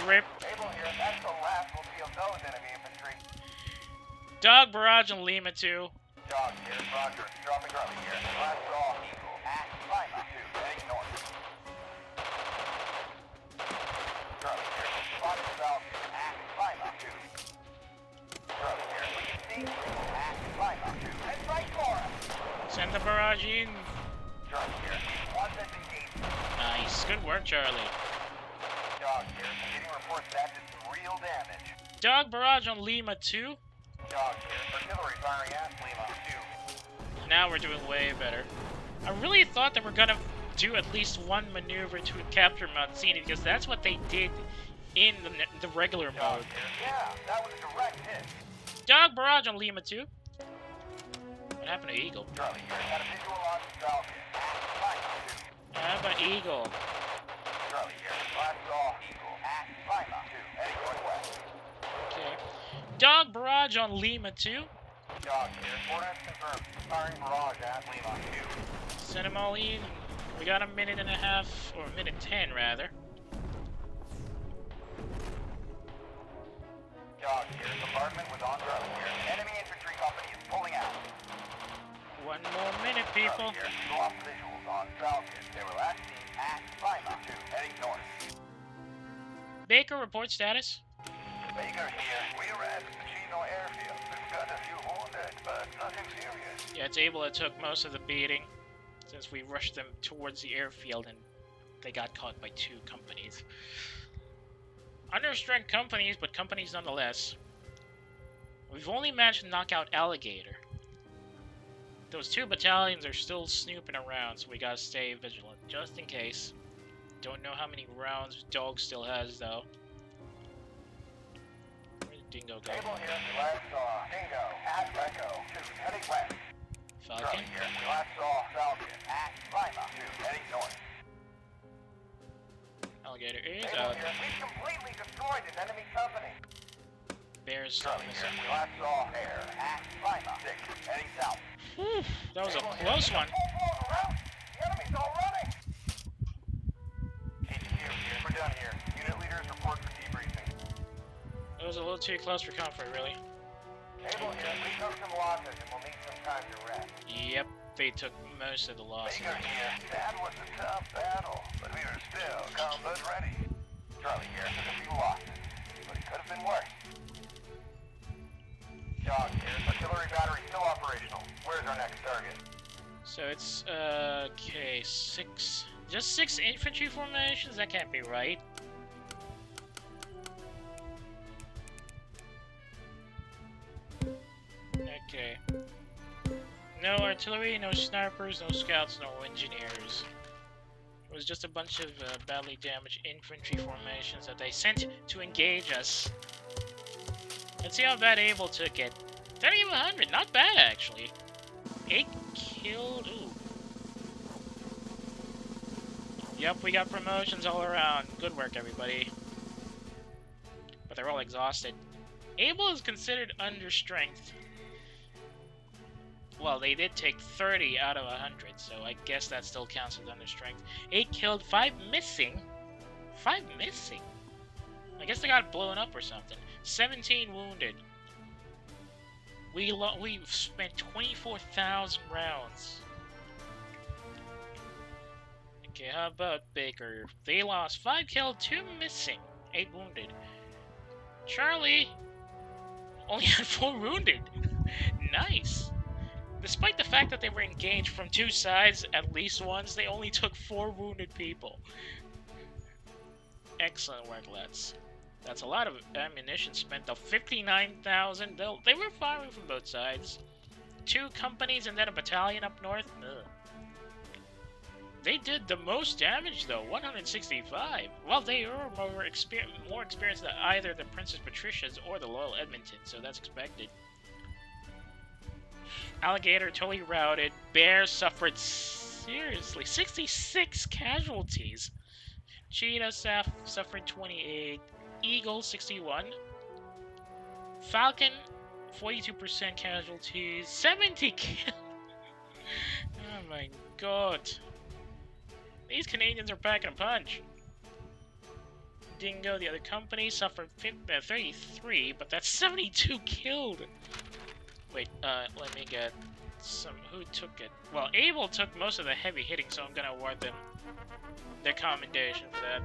Rip. Able here. That's the last we'll see of those enemy infantry. Dog, barrage on Lima 2. Dog here. Roger. Dropping Charlie here. Last saw Eagle. At Lima 2. Heading north. Charlie here. Spotted Falcon. At Lima 2. Charlie here. We can see Eagle. At Lima 2. And right for us. Send the barrage in. Charlie here. One that's engaged. Nice. Good work, Charlie. Dog here. Getting reports that did some real damage. Dog, barrage on Lima 2. Dog here. Artillery firing at Lima 2. Now we're doing way better. I really thought that we're gonna do at least 1 maneuver to capture Mazzini because that's what they did in the regular Dog mode. here. Yeah, that was a direct hit. Dog, barrage on Lima 2. What happened to Eagle? Charlie here. Got a visual on Falcon. At Lima 2. How about Eagle? Charlie here. Last saw Eagle. At Lima 2. Heading northwest. Okay. Dog, barrage on Lima 2. Dog here. Coordinates confirmed. Firing barrage at Lima 2. Send them all in. We got a minute and a half, or a minute 10 rather. Dog here. Compartment was on Charlie here. Enemy infantry company is pulling out. 1 more minute, people. Charlie here. Lost visuals on Falcon. They were last seen at Lima 2. Heading north. Baker, report status. Baker here. We are at Machino Airfield. We've got a few wounded, but nothing serious. Yeah, it's able that took most of the beating since we rushed them towards the airfield and they got caught by 2 companies. Understrength companies, but companies nonetheless. We've only managed to knock out Alligator. Those 2 battalions are still snooping around, so we gotta stay vigilant, just in case. Don't know how many rounds Dog still has, though. Where did Dingo go? Able here. We last saw Dingo at Echo 2. Heading west. Falcon? Charlie here. We last saw Falcon at Lima 2. Heading north. Alligator is Able out. here. We've completely destroyed an enemy company. Bear's still Charlie missing. here. Last saw air at Lima. 6, heading south. Whew, that was a Able here. close one. Full blown around. The enemy's all running. HQ here. We're done here. Unit leaders report for debriefing. It was a little too close for comfort, really. Able here. We took some losses and we'll need some time to rest. Yep, they took most of the losses. Baker here. That was a tough battle, but we are still combat ready. Charlie here took a few losses, but it could have been worse. Dog here. Artillery battery still operational. Where's our next target? So it's, okay, just 6 infantry formations? That can't be right. Okay. No artillery, no snipers, no scouts, no engineers. It was just a bunch of badly damaged infantry formations that they sent to engage us. Let's see how bad Able took it. 3,100, not bad actually. 8 killed, ooh. Yep, we got promotions all around. Good work, everybody. But they're all exhausted. Able is considered under strength. Well, they did take 30 out of 100, so I guess that still counts as under strength. 8 killed, 5 missing. 5 missing? I guess they got blown up or something. 17 wounded. We've spent 24,000 rounds. Okay, how about Baker? They lost 5 killed, 2 missing, 8 wounded. Charlie only had 4 wounded. Nice. Despite the fact that they were engaged from 2 sides at least once, they only took 4 wounded people. Excellent work, lads. That's a lot of ammunition spent, though. 59,000. They were firing from both sides. 2 companies and then a battalion up north. Ugh. They did the most damage, though. 165. Well, they are more experienced than either the Princess Patricias or the Loyal Edmonton, so that's expected. Alligator totally routed. Bear suffered seriously. 66 casualties. Cheetah suffered 28. Eagle 61. Falcon 42% casualties. 70 kills. Oh my god. These Canadians are packing a punch. Dingo, the other company, suffered 33, but that's 72 killed. Wait, let me get some. Who took it? Well, Able took most of the heavy hitting, so I'm gonna award them their commendation for that.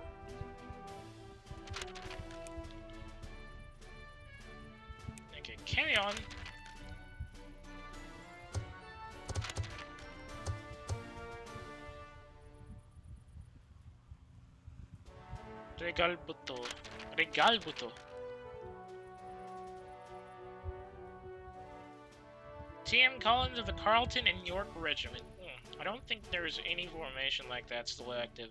Okay, carry on. Regalbuto. Regalbuto. TM Collins of the Carleton and York Regiment. I don't think there's any formation like that still active.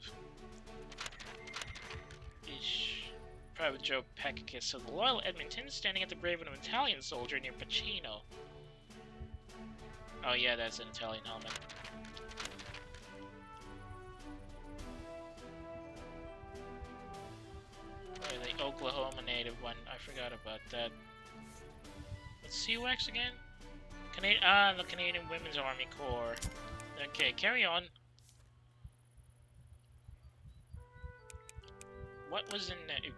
Ish. Private Joe Pekakis of the Loyal Edmonton standing at the grave of an Italian soldier near Pacino. Oh yeah, that's an Italian helmet. Oh, the Oklahoma native one. I forgot about that. What's CUX again? The Canadian Women's Army Corps. Okay, carry on. What was in the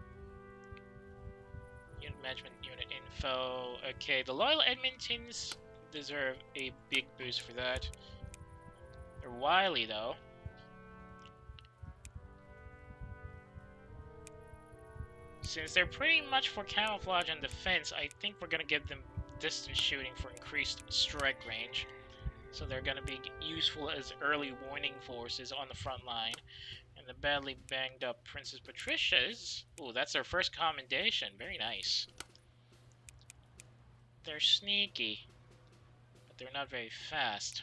unit management unit info? Okay, the Loyal Edmontons deserve a big boost for that. They're wily though. Since they're pretty much for camouflage and defense, I think we're gonna give them distance shooting for increased strike range. So they're gonna be useful as early warning forces on the front line. And the badly banged up Princess Patricias, ooh, that's their first commendation. Very nice. They're sneaky, but they're not very fast.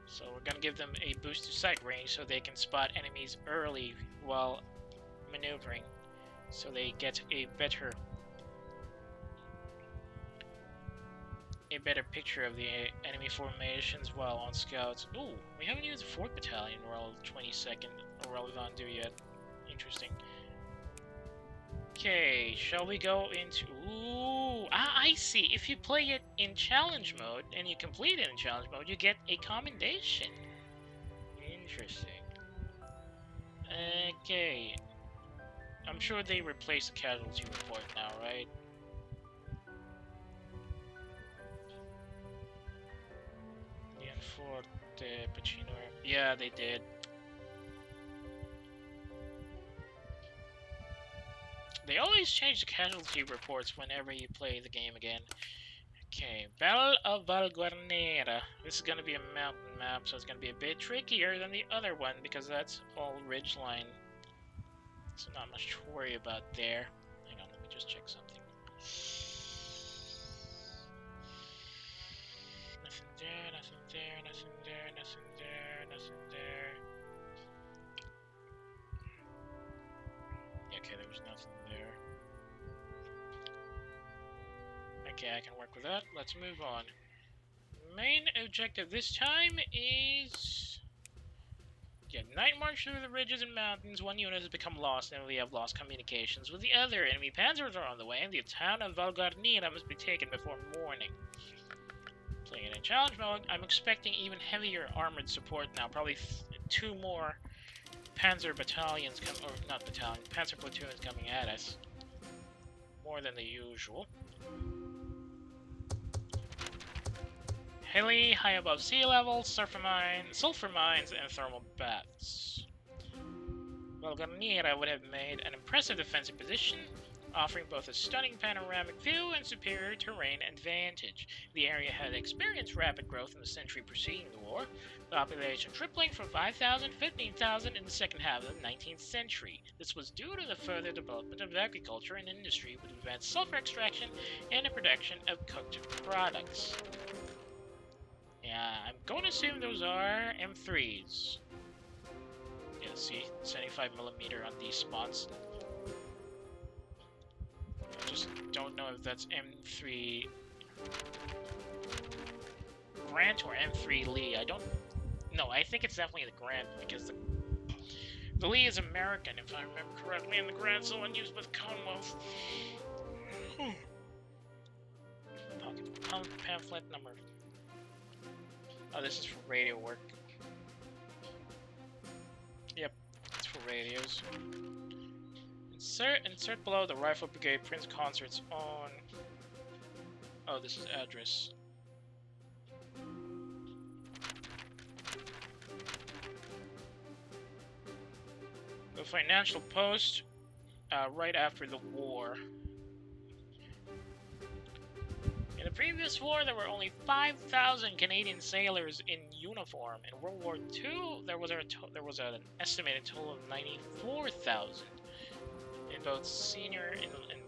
So we're gonna give them a boost to sight range so they can spot enemies early while maneuvering. So they get a better a better picture of the enemy formations while on scouts. Ooh, we haven't used the 4th Battalion Royal 22nd Relevant do yet. Interesting. Okay, shall we go into... Ooh, I see. If you play it in challenge mode, and you complete it in challenge mode, you get a commendation. Interesting. Okay. I'm sure they replaced the casualty report now, right? Forte, Pacino. Yeah, they did. They always change the casualty reports whenever you play the game again. Okay, Battle of Valguarnera. This is going to be a mountain map, so it's going to be a bit trickier than the other one because that's all ridgeline. So not much to worry about there. Hang on, let me just check something. Nothing there, nothing there, nothing there, nothing there, nothing there. Okay, there was nothing there. Okay, I can work with that. Let's move on. Main objective this time is... yeah, night march through the ridges and mountains. One unit has become lost and we have lost communications with the other. Enemy panzers are on the way and the town of Valguarnera must be taken before morning. Playing it in challenge mode, I'm expecting even heavier armored support now. Probably 2 more panzer battalions or not battalions, panzer platoons coming at us. More than the usual. Hilly, high above sea level, sulfur mines, and thermal baths. Valguarnera would have made an impressive defensive position, offering both a stunning panoramic view and superior terrain advantage. The area had experienced rapid growth in the century preceding the war, the population tripling from 5,000 to 15,000 in the second half of the 19th century. This was due to the further development of agriculture and industry with advanced sulfur extraction and the production of cooked products. Yeah, I'm going to assume those are M3s. Yeah, see, 75mm on these spots. I just don't know if that's M3 Grant or M3 Lee. I don't know. I think it's definitely the Grant because the Lee is American, if I remember correctly, and the Grant's the one used by the Commonwealth. Pocket pamphlet number. Oh, this is for radio work. Yep, it's for radios. Insert below the Rifle Brigade Prince concerts on... oh, this is address. The financial post, right after the war. In the previous war, there were only 5,000 Canadian sailors in uniform. In World War II, there was an estimated total of 94,000 in both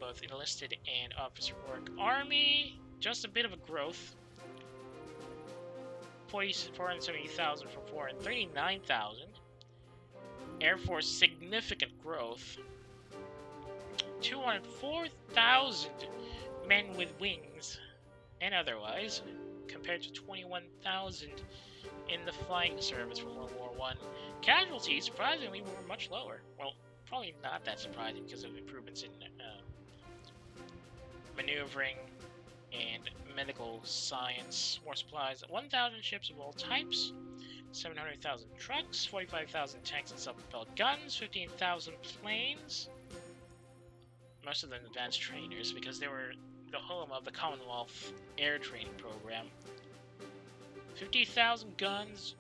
both enlisted and officer work. Army, just a bit of a growth. 470,000 from 439,000. Air Force, significant growth. 204,000 men with wings and otherwise, compared to 21,000 in the flying service from World War I. Casualties, surprisingly, were much lower. Well, probably not that surprising because of improvements in maneuvering and medical science. More supplies, 1,000 ships of all types, 700,000 trucks, 45,000 tanks and self-propelled guns, 15,000 planes. Most of them advanced trainers because they were the home of the Commonwealth Air Training Program. 50,000 guns,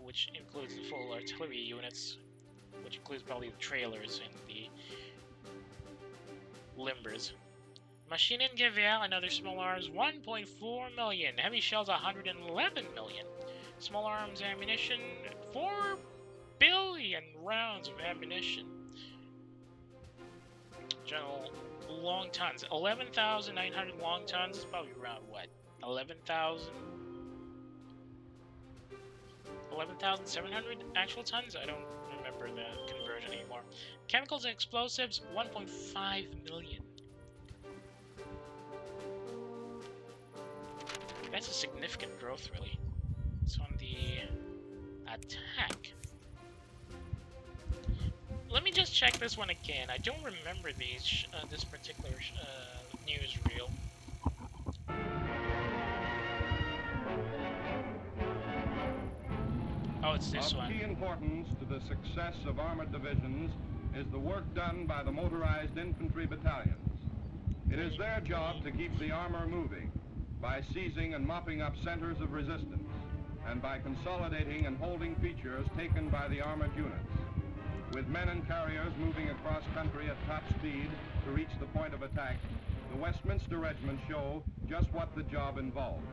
which includes the full artillery units, which includes probably the trailers and the limbers. Machine and Gewehr and other small arms, 1.4 million. Heavy shells, 111 million. Small arms ammunition, 4 billion rounds of ammunition. General long tons, 11,900 long tons is probably around what? 11,700 actual tons? I don't remember the conversion anymore. Chemicals and explosives, 1.5 million. That's a significant growth, really. It's on the attack. Let me just check this one again. I don't remember these this particular newsreel. Oh, it's this one. Of key importance to the success of armored divisions is the work done by the motorized infantry battalions. It is their job to keep the armor moving by seizing and mopping up centers of resistance and by consolidating and holding features taken by the armored units. With men and carriers moving across country at top speed to reach the point of attack, the Westminster Regiment show just what the job involves.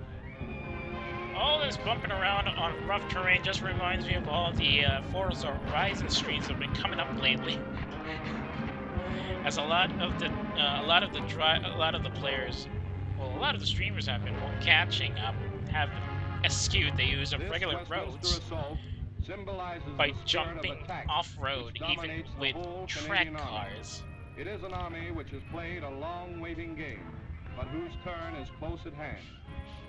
All this bumping around on rough terrain just reminds me of all the Forza Horizon streams that have been coming up lately. As a lot of the players, well, a lot of the streamers have been catching up, have eschewed the use of regular roads by jumping off-road, even with track cars. It is an army which has played a long waiting game, but whose turn is close at hand.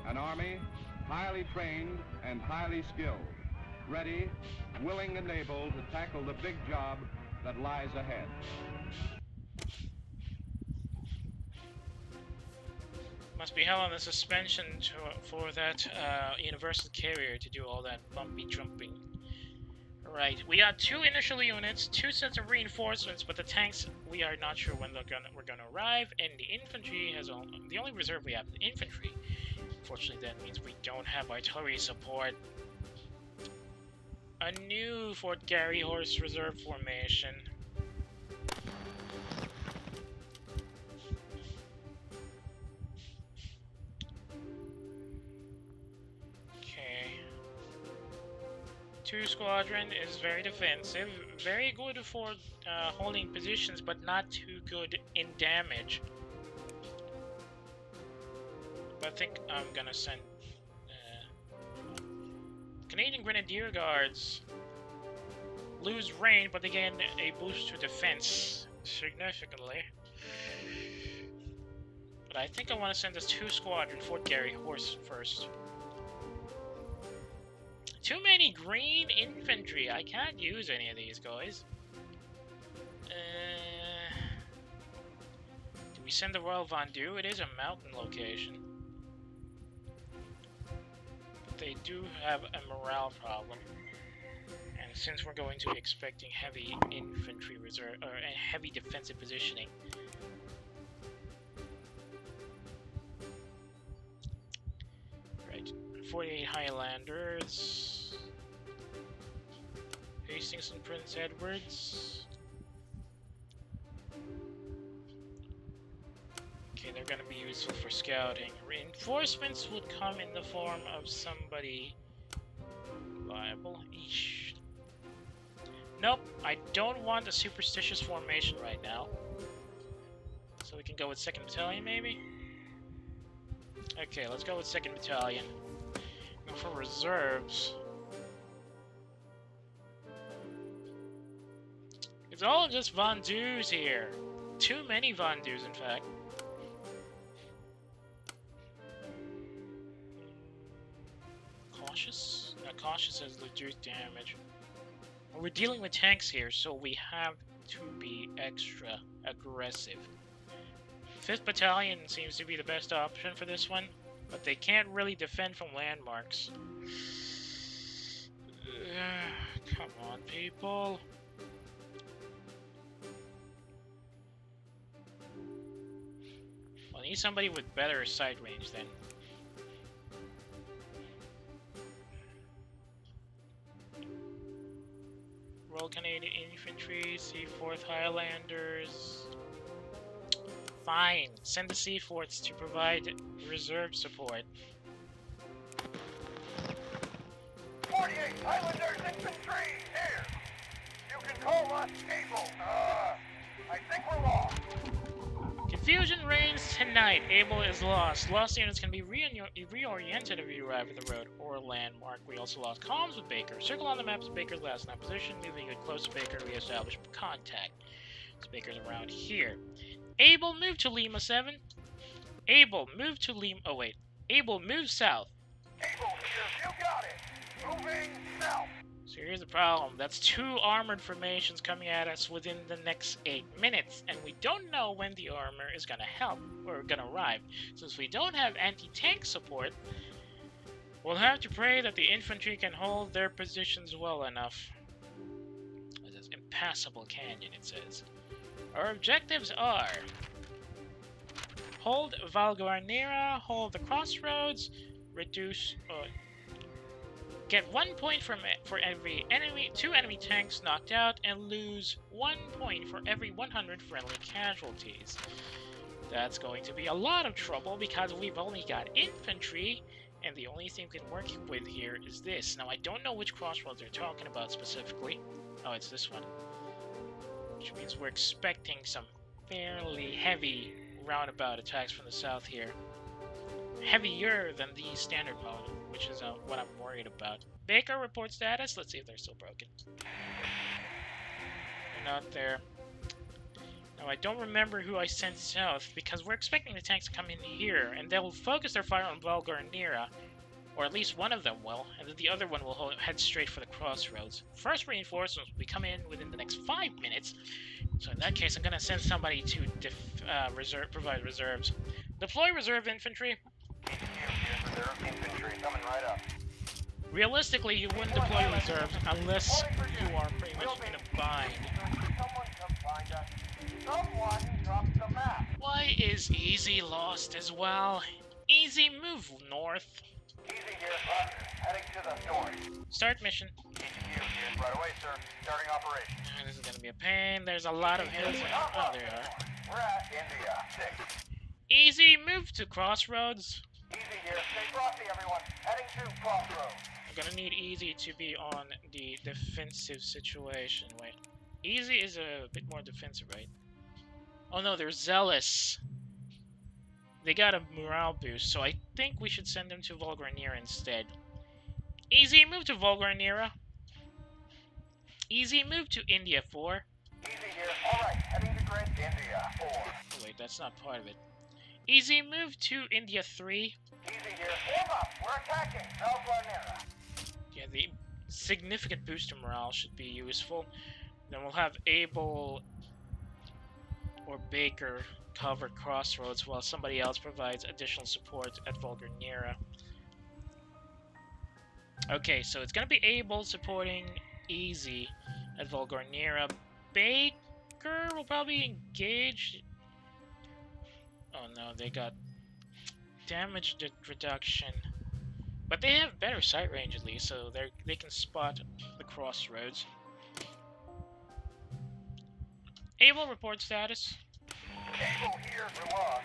An army highly trained and highly skilled, ready, willing and able to tackle the big job that lies ahead. Must be hell on the suspension for that universal carrier to do all that bumpy jumping. Right, we got 2 initial units, 2 sets of reinforcements, but the tanks, we are not sure when we're gonna arrive, and the infantry has the only reserve we have is infantry. Unfortunately, that means we don't have artillery support. A new Fort Garry Horse Reserve formation. Okay. 2 Squadron is very defensive, very good for holding positions, but not too good in damage. I think I'm gonna send Canadian Grenadier Guards. Lose range, but they gain a boost to defense significantly. But I think I want to send this 2 Squadron Fort Garry Horse first. Too many green infantry. I can't use any of these guys. Do we send the Royal Vendu? It is a mountain location. They do have a morale problem, and since we're going to be expecting heavy infantry reserve or heavy defensive positioning, right? 48 Highlanders, Hastings and Prince Edwards. Okay, they're going to be useful for scouting. Reinforcements would come in the form of somebody reliable. Eesh. Nope, I don't want a superstitious formation right now. So we can go with 2nd Battalion, maybe? Okay, let's go with 2nd Battalion. Go for reserves. It's all just Vendus here. Too many Vendus, in fact. Cautious? Cautious has reduced damage. We're dealing with tanks here, so we have to be extra aggressive. 5th Battalion seems to be the best option for this one, but they can't really defend from landmarks. Come on, people. Well, I need somebody with better sight range then. Royal Canadian Infantry, Seaforth Highlanders. Fine, send the Seaforths to provide reserve support. 48 Highlanders infantry, here! You can call us able. I think we're lost. Confusion reigns tonight. Able is lost. Lost units can be reoriented if you arrive at the road or landmark. We also lost comms with Baker. Circle on the map is Baker's last known position. Moving it close to Baker, re-establish contact. So Baker's around here. Able, move to Lima 7. Able, move to Lima... Oh, wait. Able, move south. Able here, you got it. Moving south. So here's the problem. That's 2 armored formations coming at us within the next 8 minutes, and we don't know when the armor is gonna help, or gonna arrive. Since we don't have anti-tank support, we'll have to pray that the infantry can hold their positions well enough. This is impassable canyon, it says. Our objectives are... hold Valguarnera, hold the crossroads, reduce... get 1 point for every enemy, 2 enemy tanks knocked out, and lose 1 point for every 100 friendly casualties. That's going to be a lot of trouble because we've only got infantry, and the only thing we can work with here is this. Now, I don't know which crossroads they're talking about specifically. Oh, it's this one. Which means we're expecting some fairly heavy roundabout attacks from the south here. Heavier than the standard mode, which is what I'm worried about. Baker report status. Let's see if they're still broken. They're not there. Now, I don't remember who I sent south, because we're expecting the tanks to come in here, and they'll focus their fire on Valguarnera, or at least one of them will, and then the other one will head straight for the crossroads. First reinforcements will be coming in within the next 5 minutes, so in that case, I'm going to send somebody to provide reserves. Deploy reserve infantry. Reserve infantry coming right up. Realistically, you wouldn't deploy reserves unless you are pretty much in a bind. Someone come find us. Someone dropped the map. Why is Easy lost as well? Easy, move north. Easy here, heading to the north. Start mission. ECU right away, sir. Starting operation. This is gonna be a pain. There's a lot of hills. Oh, there you are. We're at India. 6. Easy, move to crossroads. Easy here. Stay frosty, everyone. Heading to crossroads. I'm gonna need Easy to be on the defensive situation. Wait. Easy is a bit more defensive, right? Oh no, they're zealous. They got a morale boost, so I think we should send them to Valguarnera instead. Easy, move to Valguarnera. Easy, move to India 4. Easy here. Alright, heading to Grid India 4. Oh, wait, that's not part of it. Easy, move to India 3. Easy here. Hold up. We're attacking Valguarnera. Yeah, the significant boost to morale should be useful. Then we'll have Able or Baker cover crossroads while somebody else provides additional support at Valguarnera. Okay, so it's gonna be Able supporting Easy at Valguarnera. Baker will probably engage. Oh no, they got damage reduction, but they have better sight range at least, so they can spot the crossroads. Able report status. Able here to us,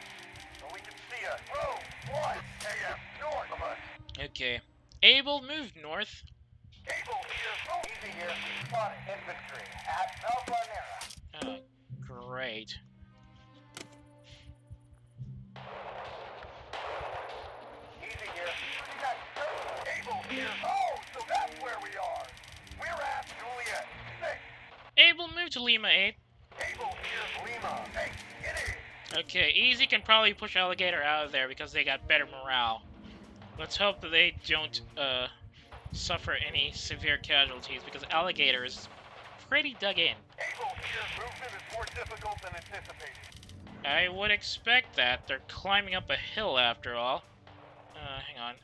so we can see us. Row 1 AM north of us. Okay. Able, move north. Able here. Easy here. Spotted infantry at Valguarnera. Great. Easy here. Able here. Oh, so that's where we are. We're at Juliet 6. Able, move to Lima 8. Able here. Lima 8. It is. Okay, Easy can probably push Alligator out of there because they got better morale. Let's hope that they don't suffer any severe casualties because Alligator is pretty dug in. Able here. Movement is more difficult than anticipated. I would expect that. They're climbing up a hill after all. Hang on.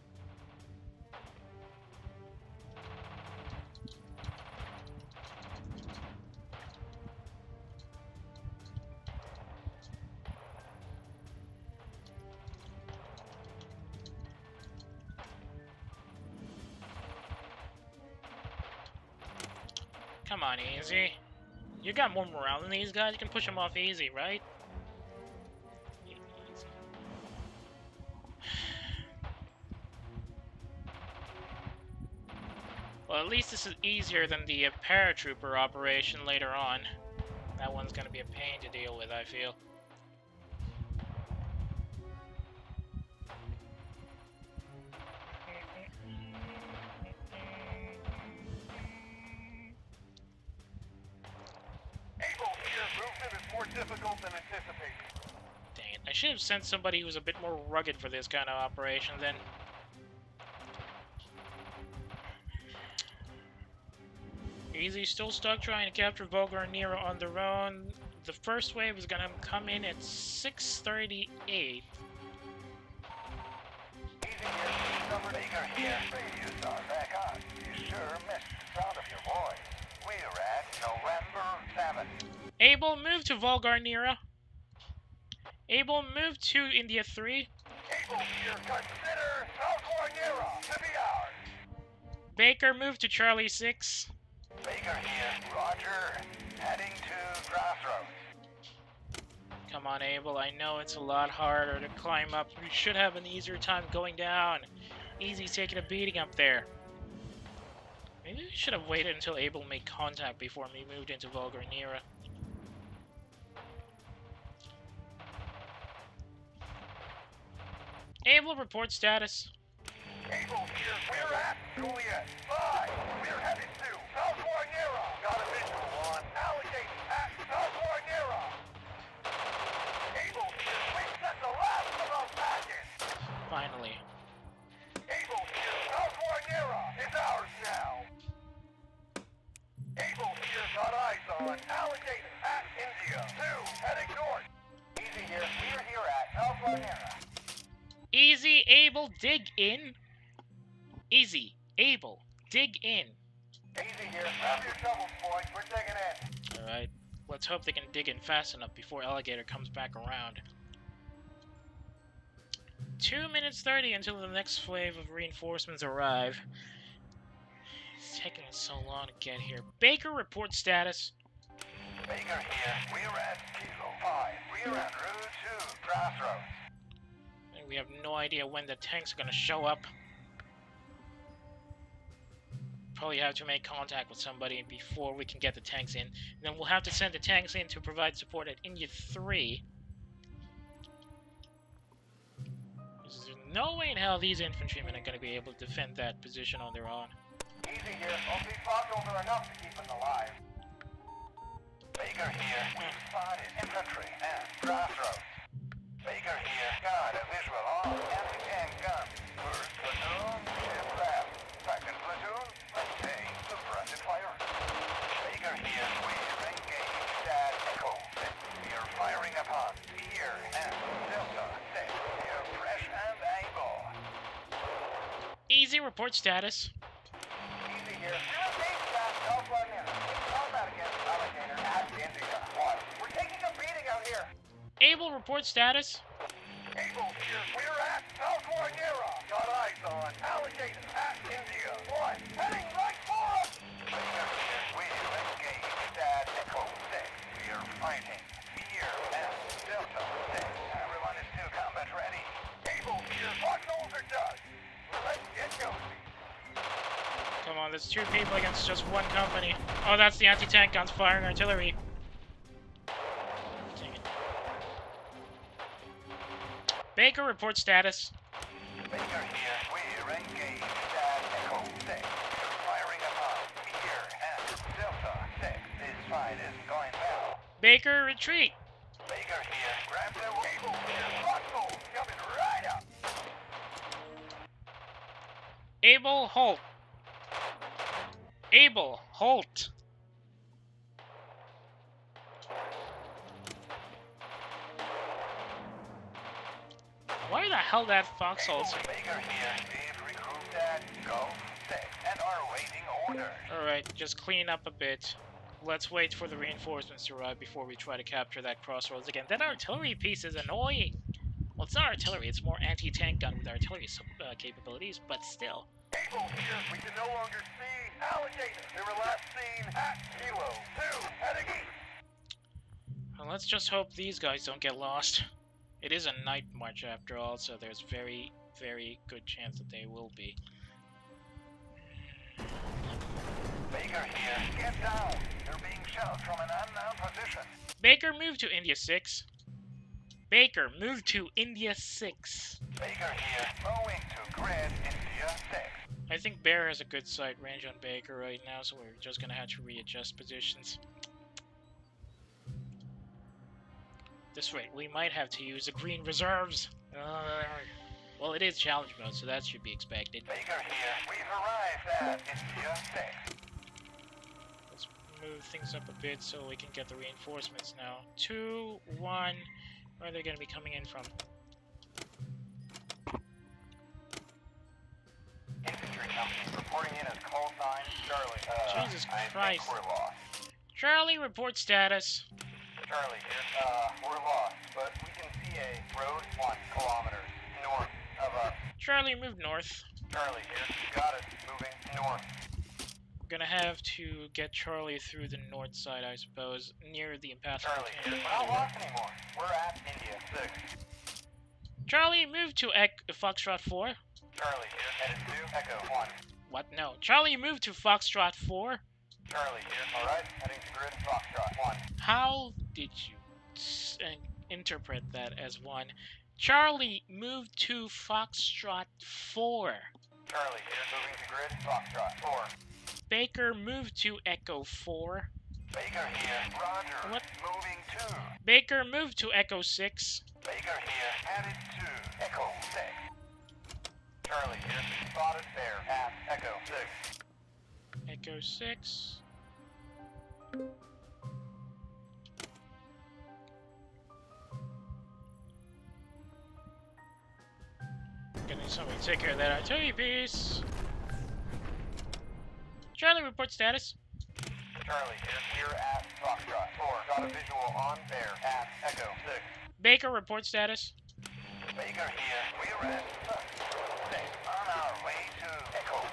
Come on, Easy. You got more morale than these guys. You can push them off easy, right? Well, at least this is easier than the paratrooper operation later on. That one's gonna be a pain to deal with, I feel. Able here. Movement is more difficult than anticipated. Dang it. I should have sent somebody who's a bit more rugged for this kind of operation then. Easy, still stuck trying to capture Volgar and Nero on their own. The first wave is gonna come in at 6:38. Easy here, you start back on. You sure missed the sound of your voice. We're at November 7th. Abel, move to Volgar Nero. Abel, move to India 3. Able here, consider South Warnera to be ours. Baker, move to Charlie 6. Baker here, Roger. Heading to Crossroads. Come on, Abel, I know it's a lot harder to climb up. You should have an easier time going down. Easy's taking a beating up there. Maybe we should have waited until Abel made contact before we moved into Volgar Nera. Abel, report status. Able here, we're at Juliet 5. We're headed to South Warnera. Got a visual on Alligator at South Warnera. Able here, we've sent the last of those packets. Finally. Able here, South Warnera is ours now. Able here, got eyes on Alligator at India 2, heading north. Easy here, we're here at South Warnera. Easy, Abel, dig in. Easy, Abel, dig in. Easy here, grab your shovels, boys, we're digging in. Alright, let's hope they can dig in fast enough before Alligator comes back around. 2 minutes 30 until the next wave of reinforcements arrive. It's taking so long to get here. Baker, report status. Baker here, we're at Kilo 5. We're en route to Crossroads. We have no idea when the tanks are gonna show up. Probably have to make contact with somebody before we can get the tanks in. Then we'll have to send the tanks in to provide support at India 3. There's no way in hell these infantrymen are gonna be able to defend that position on their own. Easy here, only fossils are enough to keep them alive. Baker here, we've spotted infantry and Crossroads. Baker here, got a visual on anti-tank guns. First platoon, ship left. Second platoon, maintain suppressive fire. Baker here, we're engaged at Echo 6. We are firing upon Spear and Delta 6. We are fresh and able. Easy, report status. Easy here. We're engaged at South Warnera. Combat against Alligator at India 1. We're taking a beating out here. Able, report status. Able here, we're at South Warnera. Got eyes on Alligator at India 1. Heading right for us. Baker here, we're engaged at Echo 6. We are fighting Spear and Delta 6. Everyone is to combat ready. Able here, foxholes are dug. Let's get going. Come on, there's 2 people against just 1 company. Oh, that's the anti-tank guns firing artillery. Dang it. Baker, report status. Baker here, we're engaged at Echo 6. We're firing upon Spear and Delta 6. This fight is going well. Baker, retreat. Baker here, grab the Able here, foxhole coming right up. Abel, halt. Abel, halt. Why the hell that foxhole? Baker here, we've recruited Go 6 and are awaiting orders. Alright, just clean up a bit. Let's wait for the reinforcements to arrive before we try to capture that crossroads again. That artillery piece is annoying. Well, it's not artillery, it's more anti-tank gun with artillery capabilities, but still. Able here, we can no longer see Alligator. They were last seen at Kilo 2, heading east. Well, let's just hope these guys don't get lost. It is a night march after all, so there's very, very good chance that they will be. Baker here, get down. They're being shelled from an unknown position. Baker, move to India 6. Baker, move to India 6. Baker here, moving to grid India 6. I think Bear has a good sight range on Baker right now, so we're just gonna have to readjust positions. this rate, we might have to use the green reserves. Well, it is challenge mode, so that should be expected. Baker here. We've arrived at India 6. Let's move things up a bit so we can get the reinforcements now. 2, 1. Where are they going to be coming in from? Infantry company reporting in as call sign Charlie. Jesus I Christ. think we're lost. Charlie, report status. Charlie here. We're lost, but we can see a road 1 kilometers north of us. Charlie, move north. Charlie here. Got it. Moving north. We're gonna have to get Charlie through the north side, I suppose, near the impassable Charlie here. tunnel. We're not lost anymore. We're at India 6. Charlie, move to Foxtrot 4. Charlie here. Headed to Echo 1. What? No. Charlie, move to Foxtrot 4. Charlie here. Alright. Heading to grid Foxtrot 1. How did you interpret that as 1? Charlie, move to Foxtrot 4. Charlie here. Moving to grid Foxtrot 4. Baker, move to Echo 4. Baker here. Roger. What? Moving to. Baker, move to Echo 6. Baker here. Headed to Echo 6. Charlie here. Spotted there at Echo 6. Echo 6. Gonna need somebody to take care of that artillery piece. Charlie, report status. Charlie here. Here at Foxtrot 4. Got a visual on there at Echo 6. Baker, report status. Baker here. We're at 6. On our way to Echo 6.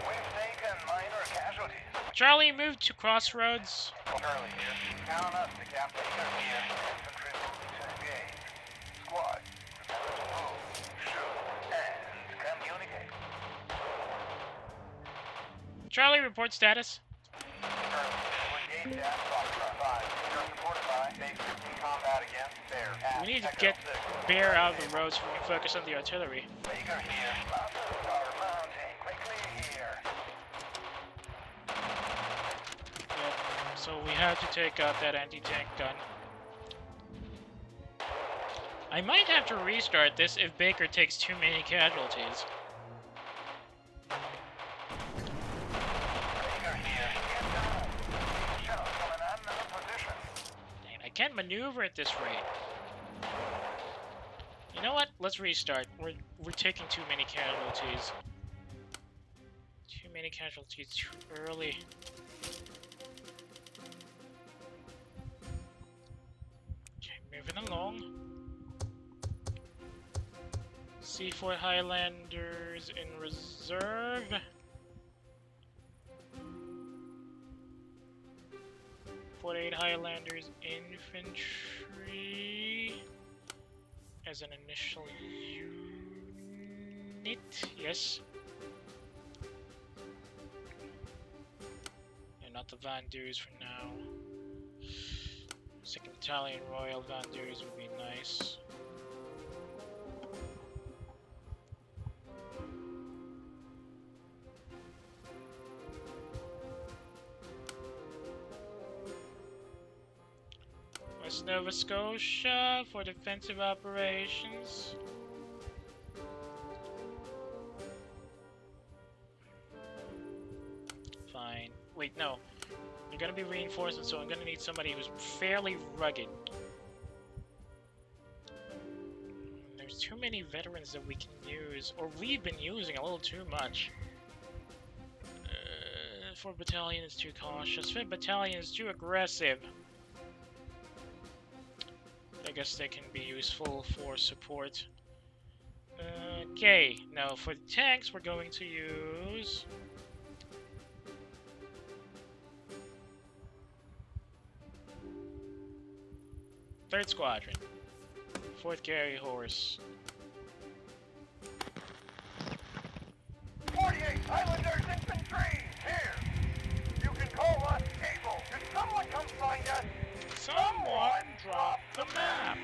We've taken minor casualties. Charlie, move to Crossroads. Charlie here. Count on us to Captain Baker here. Infantry to engage. Squad. Remember to move, shoot, and communicate. Charlie, report status. Charlie, we're engaged at Foxtrot 5. You're supported by Baker. In combat against Bear at We need to Echo get 6. Bear out of the road so we can focus on the artillery. Baker here. Losses are mounting quickly here. Yep. So we have to take out that anti-tank gun. I might have to restart this if Baker takes too many casualties. Baker here. Get down. Shell from an unknown position. Dang, I can't maneuver at this rate. You know what? Let's restart. We're taking too many casualties. Too many casualties too early. Okay, moving along. C4 Highlanders in reserve. .48 Highlanders infantry as an initial unit. Yes. And not the Vandus for now. 2nd Battalion Royal Vandus would be nice. West Nova Scotia for defensive operations. Fine. Wait, no. They're gonna be reinforced, so I'm gonna need somebody who's fairly rugged. There's too many veterans that we can use, or we've been using a little too much. 4th Battalion is too cautious. 5th Battalion is too aggressive. I guess they can be useful for support. Okay, now for the tanks we're going to use... Third Squadron. 4th Gary Horse. 48 Highlanders infantry! Here! You can call us Able. Can someone come find us? Someone drop the map!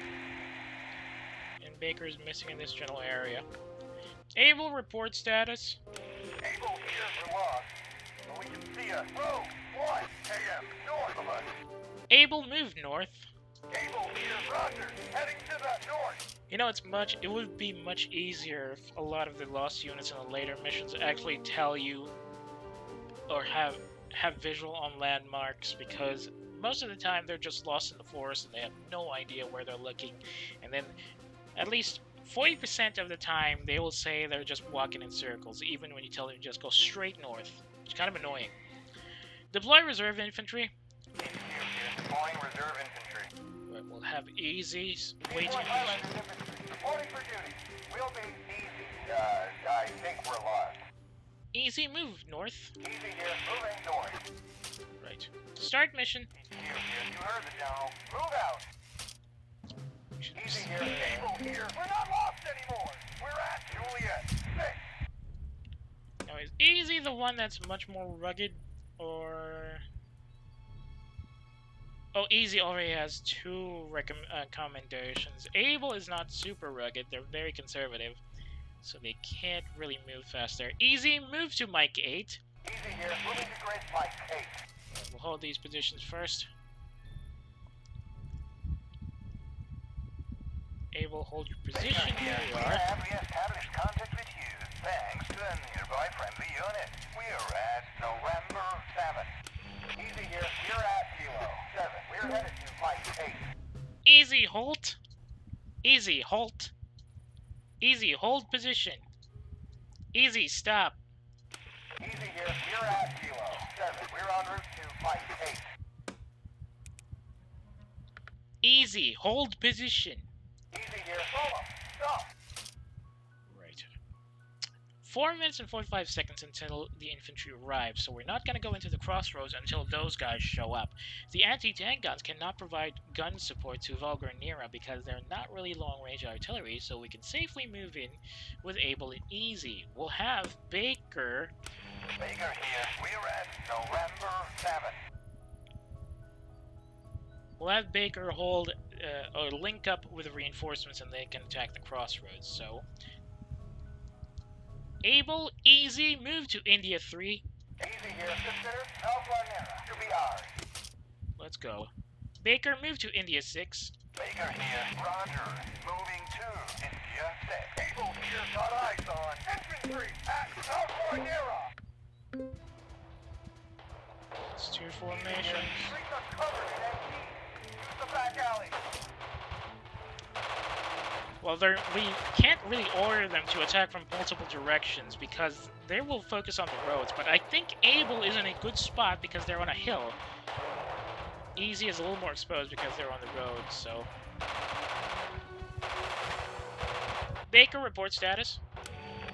And Baker's missing in this general area. Able, report status. Able here for lost. But we can see us. Road 1 AM north of us. Able, move north. Able here, Roger. Heading to the north. You know, it would be much easier if a lot of the lost units in the later missions actually tell you or have visual on landmarks, because most of the time they're just lost in the forest and they have no idea where they're looking. And then at least 40% of the time they will say they're just walking in circles, even when you tell them to just go straight north. It's kind of annoying. Deploy reserve infantry. Deploying reserve infantry. Right, we'll have easy waiting. Highlander infantry. Reporting for duty. We'll be easy. I think we're lost. Easy move north. Easy here, moving north. Right. Start mission. You heard the general. Move out. Easy here, Able here. We're not lost anymore. We're at Juliet 6. Now, is Easy the one that's much more rugged, or... Oh, Easy already has 2 commendations. Able is not super rugged. They're very conservative, so they can't really move fast there. Easy, move to Mike 8. Easy here, moving to Great Mike 8. We'll hold these positions first. Able, hold your position. Here you are. We established contact with you, thanks to a nearby friendly unit. We're at November 7. Easy here, we're at Kilo 7. We're headed to Mike 8. Easy, halt. Easy, halt. Easy, hold position. Easy, stop. Easy here, we're at Kilo 7. We're en route to Mike 8. Easy, hold position. Easy here, solo. Stop. Right. 4 minutes and 45 seconds until the infantry arrives, so we're not going to go into the crossroads until those guys show up. The anti-tank guns cannot provide gun support to Vulgar and Nera because they're not really long-range artillery, so we can safely move in with Able and Easy. We'll have Baker... Baker here, we're at November 7. We'll have Baker hold or link up with the reinforcements and they can attack the crossroads, so... Able, Easy, move to India 3. Easy here, consider Alpha Nera to be ours. Let's go. Baker, move to India 6. Baker here, Roger. Moving to India 6. Able here, got eyes on infantry at Alpha Nera. It's 2 formations. Streets are covered in MT. Use the back alley. Well, we can't really order them to attack from multiple directions because they will focus on the roads, but I think Able is in a good spot because they're on a hill. Easy is a little more exposed because they're on the roads, so... Baker, report status.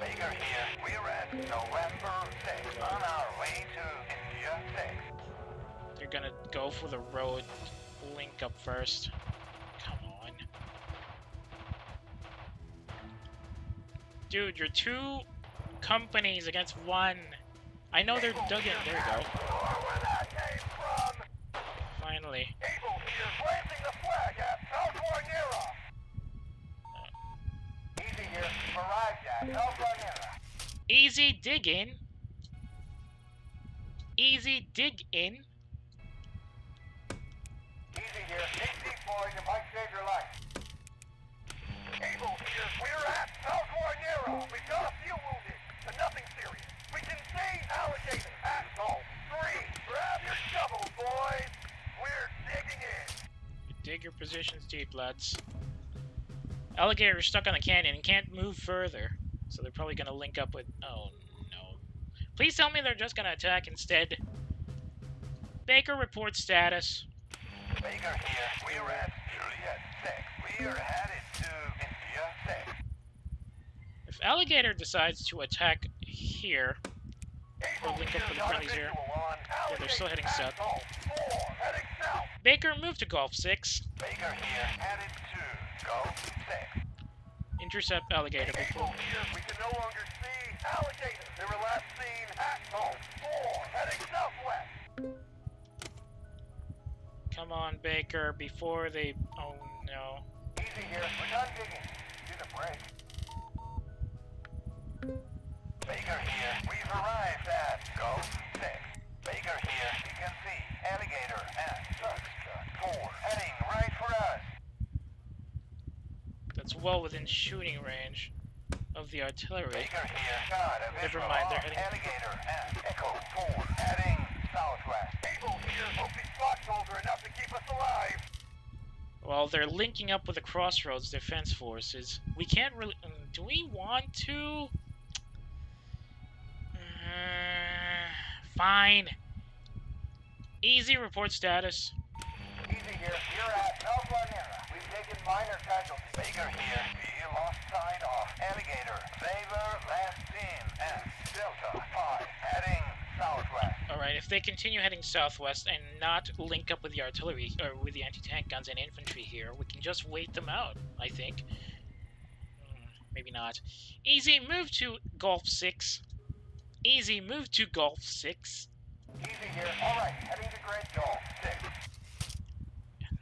Baker here, we're at November 6 on our way to India 6. They're gonna go for the road link up first. Come on. Dude, you're 2 companies against 1. I know they're dug in. There you go. Where that came from. Finally. Able here, planting the flag at Alpha Nera. Easy here, arrived at Alpha Nera. Easy, dig in. Easy, dig in. Easy here, take deploying to Mike save your life. Able here, we're at Alpha Nera. We've got a few wounded, but nothing serious. We can see alligator at Salt 3. Grab your shovels, boys. We're digging in. Dig your positions deep, lads. Alligator's stuck on the canyon and can't move further, so they're probably gonna link up with... Oh, no. Please tell me they're just gonna attack instead. Baker, report status. Baker here, we're at Juliet 6. We're headed to India 6. If Alligator decides to attack here, or link up with the friendlies here, yeah, they're still heading south. Heading south. Baker, move to Gulf 6. Baker here, headed to Gulf 6. Intercept Alligator before... Here, we can no longer see alligators. They were last seen at Gulf 4, heading southwest. Come on, Baker, before they... Oh, no. Easy here, we're done digging. Do the break. Baker here, we've arrived at Gulf 6. Baker here, you can see alligator at Duck 4, heading right for us. It's well within shooting range of the artillery. Baker here. God, a Never visual mind, on they're heading- Alligator and Echo 4 heading southwest. Able here. Hope these spots hold are enough to keep us alive. Well, they're linking up with the Crossroads Defense Forces. We can't really... do we want to? Fine. Easy, report status. Easy here. You're at South Larnera. We've taken minor casualties. Baker here. We lost sight of Alligator. They were last seen at Delta 5 heading southwest. Alright, if they continue heading southwest and not link up with the artillery, or with the anti-tank guns and infantry here, we can just wait them out, I think. Maybe not. Easy, move to Gulf 6. Easy, move to Gulf 6. Easy here. Alright, heading to Great Gulf 6.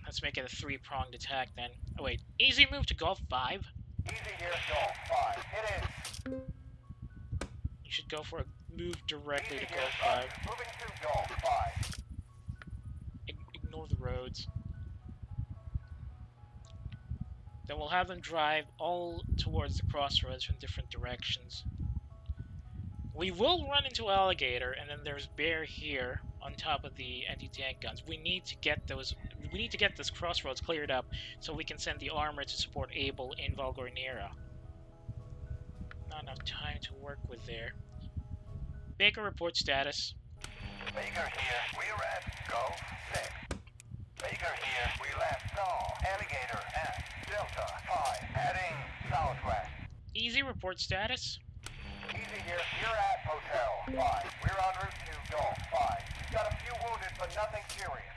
Let's make it a three-pronged attack then. Oh wait, easy, move to Gulf 5. Easy here, Gulf 5. It is. You should go for a move directly Easy to here, Gulf 5. moving to Gulf 5. Ignore the roads. Then we'll have them drive all towards the crossroads from different directions. We will run into Alligator, and then there's Bear here on top of the anti-tank guns. We need to get those. We need to get this crossroads cleared up so we can send the armor to support Able in Valgornera. Not enough time to work with there. Baker, report status. Baker here. We're at Gulf 6. Baker here. We last saw Alligator at Delta 5 heading southwest. Easy, report status. Easy here. You're at Hotel 5. We're en route to Gulf 5. Got a few wounded, but nothing serious.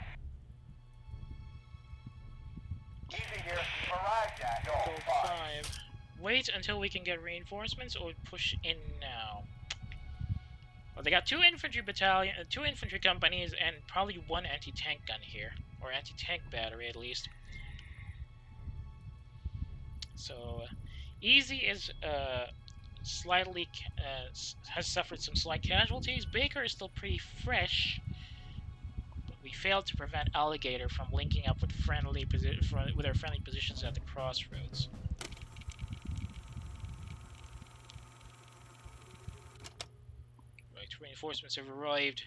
Easy here. We've arrived at Gulf Gulf 5. 5. Wait until we can get reinforcements, or push in now. Well, they got two infantry companies, and probably one anti-tank gun here, or anti-tank battery at least. So, Easy is slightly has suffered some slight casualties. Baker is still pretty fresh, but we failed to prevent Alligator from linking up with with our friendly positions at the crossroads. Right, reinforcements have arrived.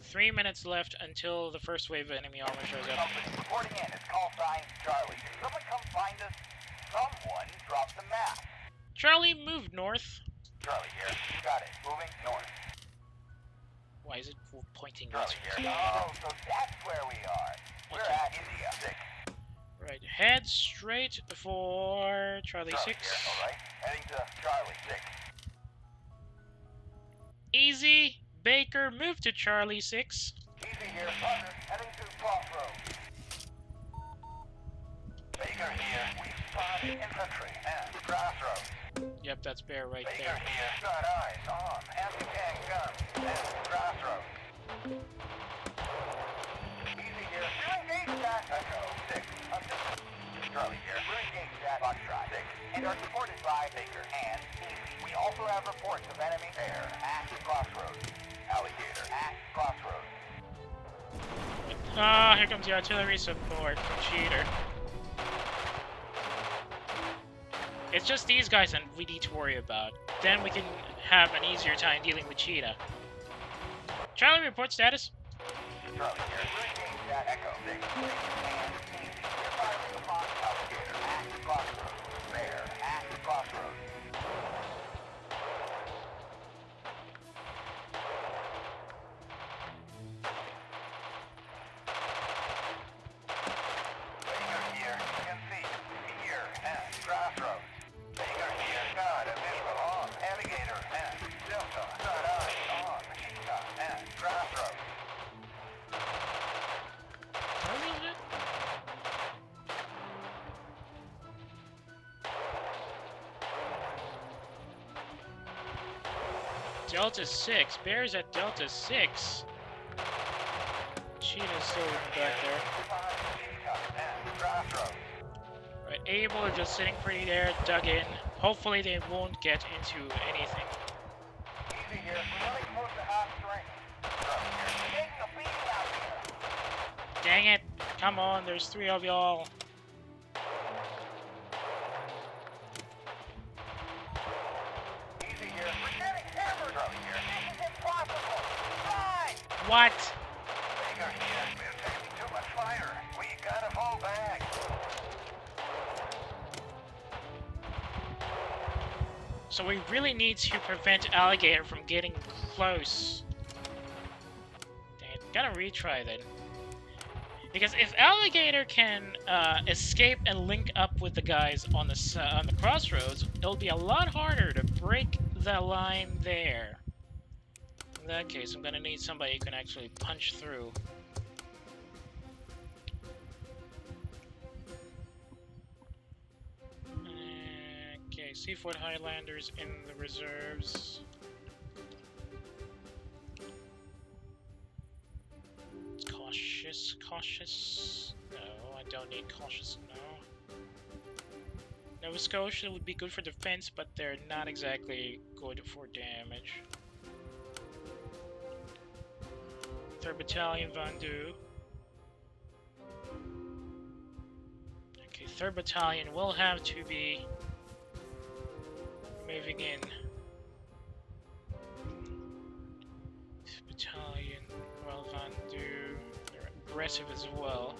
3 minutes left until the first wave of enemy armor shows up. Company reporting in. It's call sign Charlie. Can someone come find us? Someone dropped the map. Charlie, move north. Charlie here. You got it. Moving north. Why is it pointing Charlie us? here. Oh, so that's where we are. We're Okay. at India 6. Right, head straight for Charlie 6. Here. All right. Heading to Charlie 6. Easy, Baker, move to Charlie 6. Easy here. Partner. Heading to Crossroads. Baker here. We spotted infantry and Crossroads. Yep, that's Bear right Baker there. here. Got eyes on anti-tank guns and Crossroads. Easy here. We're engaged at Echo 6. Charlie here. We're engaged at Foxtrot 6 and are supported by Baker and Easy. We also have reports of enemy air at Crossroads. Alligator at Crossroads. Ah, here comes the artillery support from Cheater. It's just these guys that we need to worry about. Then we can have an easier time dealing with Cheetah. Charlie, report status. Charlie here. We're engaged at Echo 6 and Easy. We're firing upon Alligator at Crossroads. Bear at Crossroads. Baker here. You can see here at Crossroads. Baker here. Got a visual on Alligator and Delta. Got eyes on Keyta and Crossroads. Where is it? Delta 6. Bear's at Delta 6. Cheetah's still back there. Right, Able are just sitting pretty there, dug in. Hopefully they won't get into anything. Easy here. We're really close to half strength. Taking a beating out here. Dang it! Come on, there's 3 of y'all. What? Baker here. We're taking too much fire. We gotta fall back. So we really need to prevent Alligator from getting close. Dang it, gotta retry then. Because if Alligator can escape and link up with the guys on the crossroads, it'll be a lot harder to break the line there. In that case, I'm gonna need somebody who can actually punch through. Okay, Seaford Highlanders in the reserves. Cautious. No, I don't need cautious, no. Nova Scotia would be good for defense, but they're not exactly good for damage. 3rd Battalion, Vendu. Okay, 3rd Battalion will have to be moving in. Battalion, well, Vendu. Aggressive as well.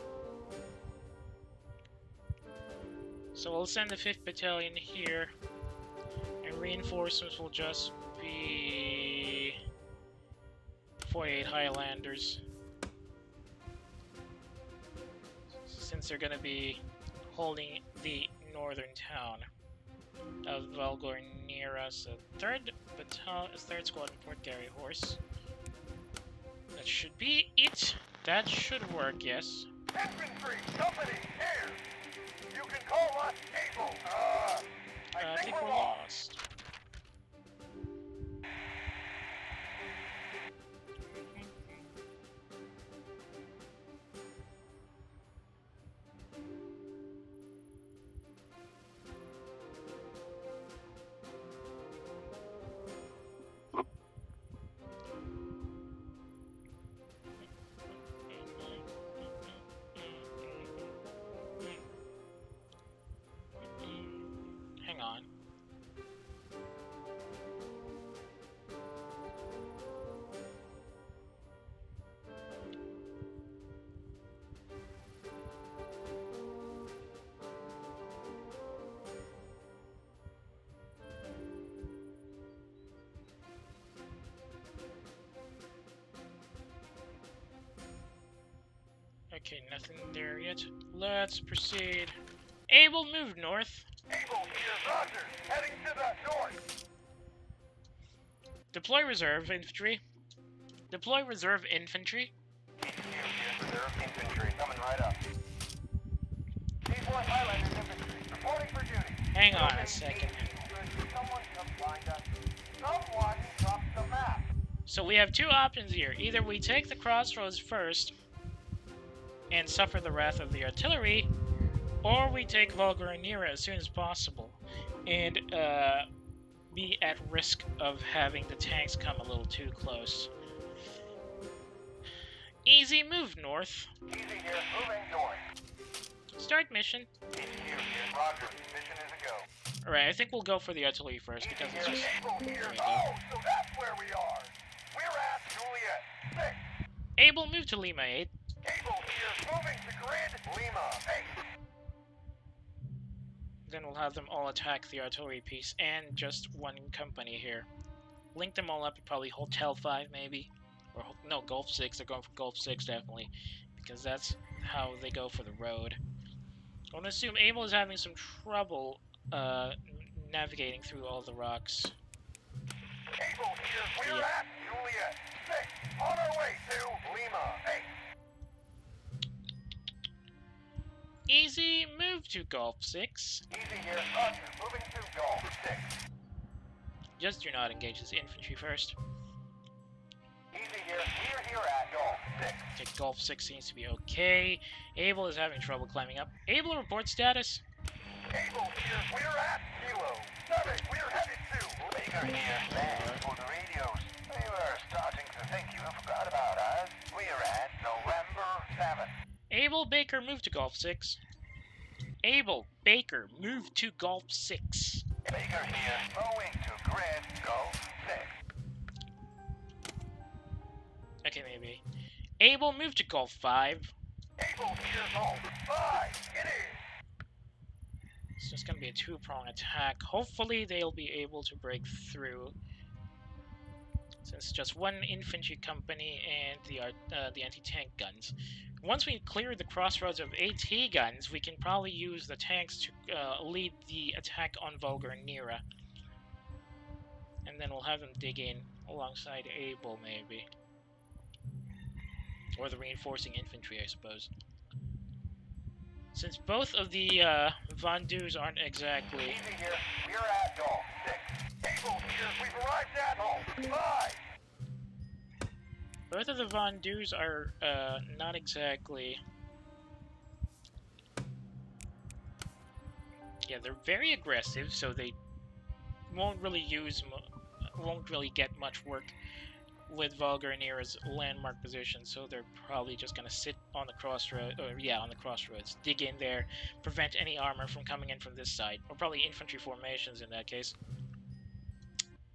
So we'll send the 5th Battalion here, and reinforcements will just be 48 Highlanders, since they're going to be holding the northern town of Valgornera. So 3rd Squadron, Fort Garry Horse. That should be it. That should work, yes. Infantry company here. You can call us Able. I think we're lost. Hang on. Okay, nothing there yet. Let's proceed. Able, move north. Able here, Roger. Heading to the north. Deploy reserve infantry. Deploy reserve infantry. Here's reserve infantry coming right up. T1 Highlanders infantry reporting for duty. Hang on a second. Someone come find us. Someone dropped the map. So we have two options here. Either we take the crossroads first and suffer the wrath of the artillery, or we take Valgornera as soon as possible and be at risk of having the tanks come a little too close. Easy, move north. Easy here, moving north. Start mission. Easy here, Roger. Mission is a go. Alright, I think we'll go for the artillery first because it's just... Able here. There we go. Oh, so that's where we are. We're at Juliet 6. Able, move to Lima 8. Able here, moving to grid Lima 8. Then we'll have them all attack the artillery piece and just one company here. Link them all up at probably Hotel 5 maybe. Or no, Gulf 6. They're going for Gulf 6 definitely. Because that's how they go for the road. I want to assume Able is having some trouble navigating through all the rocks. Able here, we're at Juliet 6. On our way to Lima 8. Easy, move to Gulf 6. Easy here, Roger. Moving to Gulf 6. Just do not engage this infantry first. Easy here, we're here at Gulf 6. Okay, Gulf 6 seems to be okay. Able is having trouble climbing up. Able, report status. Able here, we're at Kilo 7. We're headed to Baker here. Thanks for the radios. We were starting to think you forgot about us. We're at November 7. Able, Baker, move to Gulf 6. Able, Baker, move to Gulf 6. Baker here, moving to grid Gulf 6. Okay, maybe. Able, move to Golf 5. Able, here's Golf 5. It is. It's just gonna be a two-prong attack. Hopefully they'll be able to break through. Since just one infantry company and the anti-tank guns. Once we clear the crossroads of AT guns, we can probably use the tanks to lead the attack on Vulgar Nera. And then we'll have them dig in alongside Able, maybe. Or the reinforcing infantry, I suppose. Since both of the Von Deus aren't exactly... Easy here. We're at Golf 6. Able here. We've arrived at Golf 5. Both of the Von Deus are not exactly... Yeah, they're very aggressive, so they won't really get much work with Vulgar Nera's landmark position, so they're probably just gonna sit on the crossroads, on the crossroads, dig in there, prevent any armor from coming in from this side, or probably infantry formations in that case.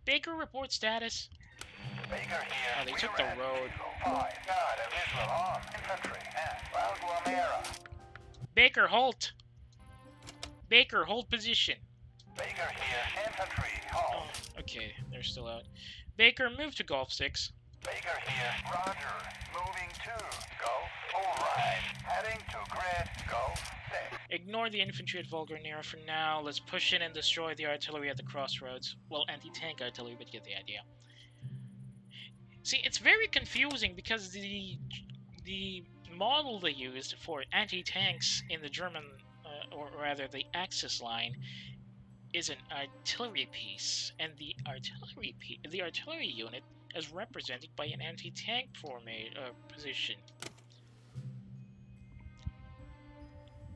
Baker report status. Baker here. Oh, they took the road. Baker, halt! Baker, hold position. Baker here. Infantry, halt. Oh, okay, they're still out. Baker, move to Golf 6. Baker here. Roger. Moving to Golf. Alright. Heading to grid. Golf 6. Ignore the infantry at Vulgar Nera for now. Let's push in and destroy the artillery at the crossroads. Well, anti-tank artillery, but you get the idea. See, it's very confusing because the model they used for anti-tanks in the German, or rather the Axis line, is an artillery piece, and the artillery unit is represented by an anti-tank position,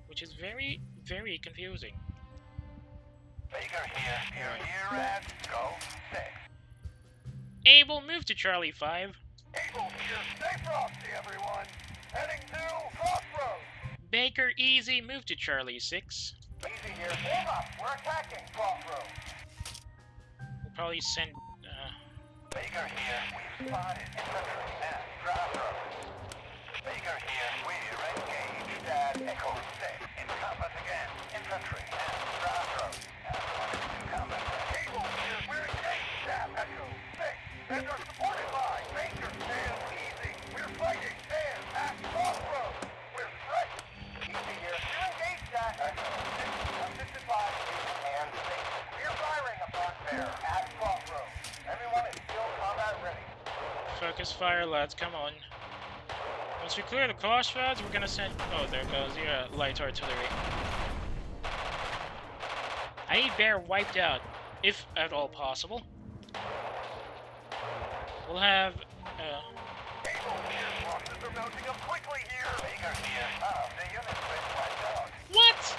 which is very, very confusing. Baker here. Here at Golf 6. Able, move to Charlie 5. Able here. Stay frosty, everyone. Heading to crossroads. Baker, easy, move to Charlie 6. Easy here. Hold up. We're attacking crossroads. We'll probably send... Baker here. We've spotted infantry at crossroads. Baker here. We're engaged at Echo 6. In combat again. Infantry at crossroads. Combat. Able here. We're engaged at Echo 6. And are supported by Baker. Stand easy. We're fighting there at crossroads. We're straight. Easy here. We're engaged at Echo 6. Assisted by and safe. We're firing upon there at crossroads. Everyone is still combat ready. Focus fire, lads, come on. Once we clear the crossroads, we're gonna send... Oh, there goes your light artillery. I need Bear wiped out, if at all possible. We'll have... Able here. Losses are mounting up quickly here. Baker here. The unit's been wiped out. What?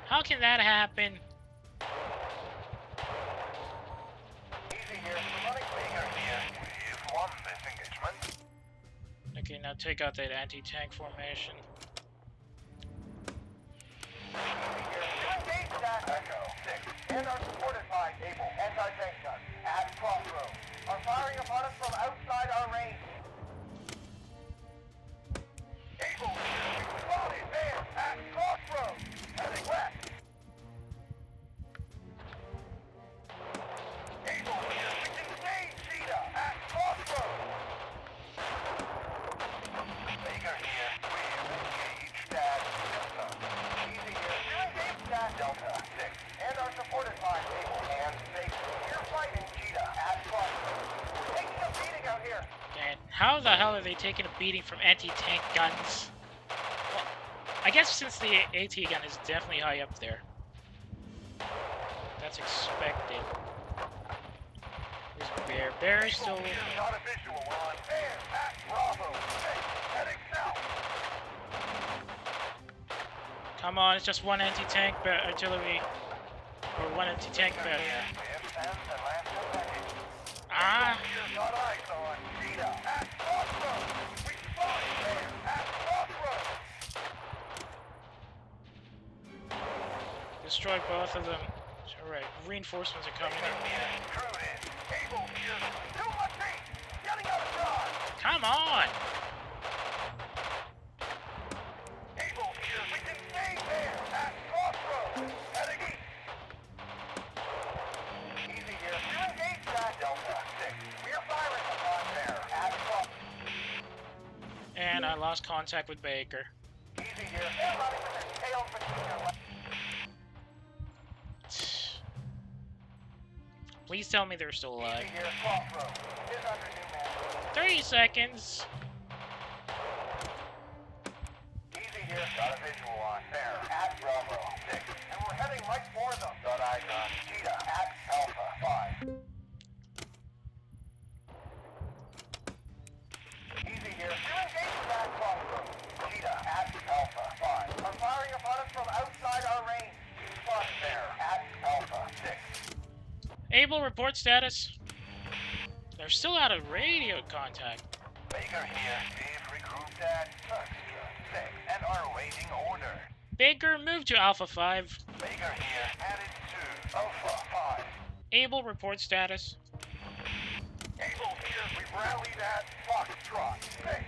How can that happen? Easy here. Running Baker here. We've won this engagement. Okay, now take out that anti-tank formation. Echo 6 and are supported by Able anti-tank guns at crossroads. Are firing upon us from outside our range. Able here. We spotted there at crossroads. Heading west. Able here. We can see Keyta at crossroads. Baker here. We're engaged at Delta. Easy here. We're engaged at Delta 6 and are supported by Able and Safe. We're fighting Keyta at crossroads. We're taking a beating out here. And how the hell are they taking a beating from anti-tank guns? Well, I guess since the AT gun is definitely high up there. That's expected. There's Bear. Bear is still... Here's not a visual. We're on there at Bravo 6. Heading south. Come on, it's just one anti-tank artillery. Or one anti-tank battery. Ah! Here's got eyes on Keyta at crossroads. We spotted there at crossroads. Destroy both of them. Alright, reinforcements are coming in. Able here. Too much Come on! Able here, we can stay there at crossroads. Heading east. Easy here. You engage that Delta 6. We are firing upon there at crossroads. And I lost contact with Baker. Easy here. They're running with their tails between their legs. Please tell me they're still alive. Easy here. Crossroads. Is under new man. 30 seconds. Easy here. Got a visual on there at Bravo 6. And we're heading right for them. Got eyes on Keyta at Alpha 5. Easy here. You engage that crossroads. Keyta at Alpha 5. Are firing upon us from outside our range. Spot there at Alpha 6. Able report status. They're still out of radio contact. Baker here. We've regrouped at Extra 6 and are awaiting order. Baker, move to Alpha 5. Baker here. Headed to Alpha 5. Able report status. Able here. We've rallied at Foxtrot 6.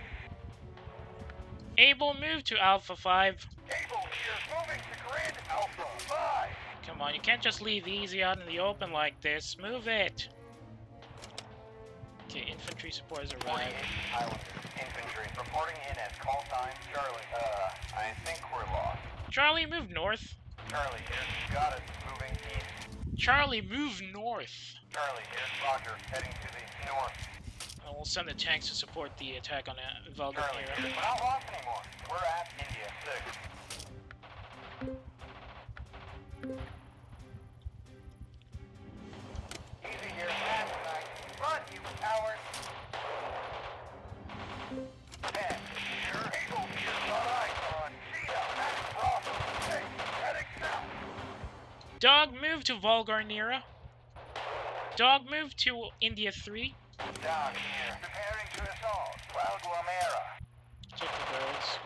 Able, move to Alpha 5. Able here. Moving to grid Alpha 5. Come on, you can't just leave Easy out in the open like this. Move it. Okay, infantry support has 48 arrived. Islanders. Infantry. Reporting in as call sign Charlie. I think we're lost. Charlie, move north. Charlie here. Got it. Moving east. Charlie, move north. Charlie here. Roger. Heading to the north. And we'll send the tanks to support the attack on Charlie here. Valganera. We're not lost anymore. We're at India 6. Easy here. Last night. Run, you coward. 10 here. Able here. Got eyes on Keyta at Bravo 6. Heading south. Dog, move to Valgarnera. Dog, move to India 3. Dog here. Preparing to assault. Guadalmera. Check the birds.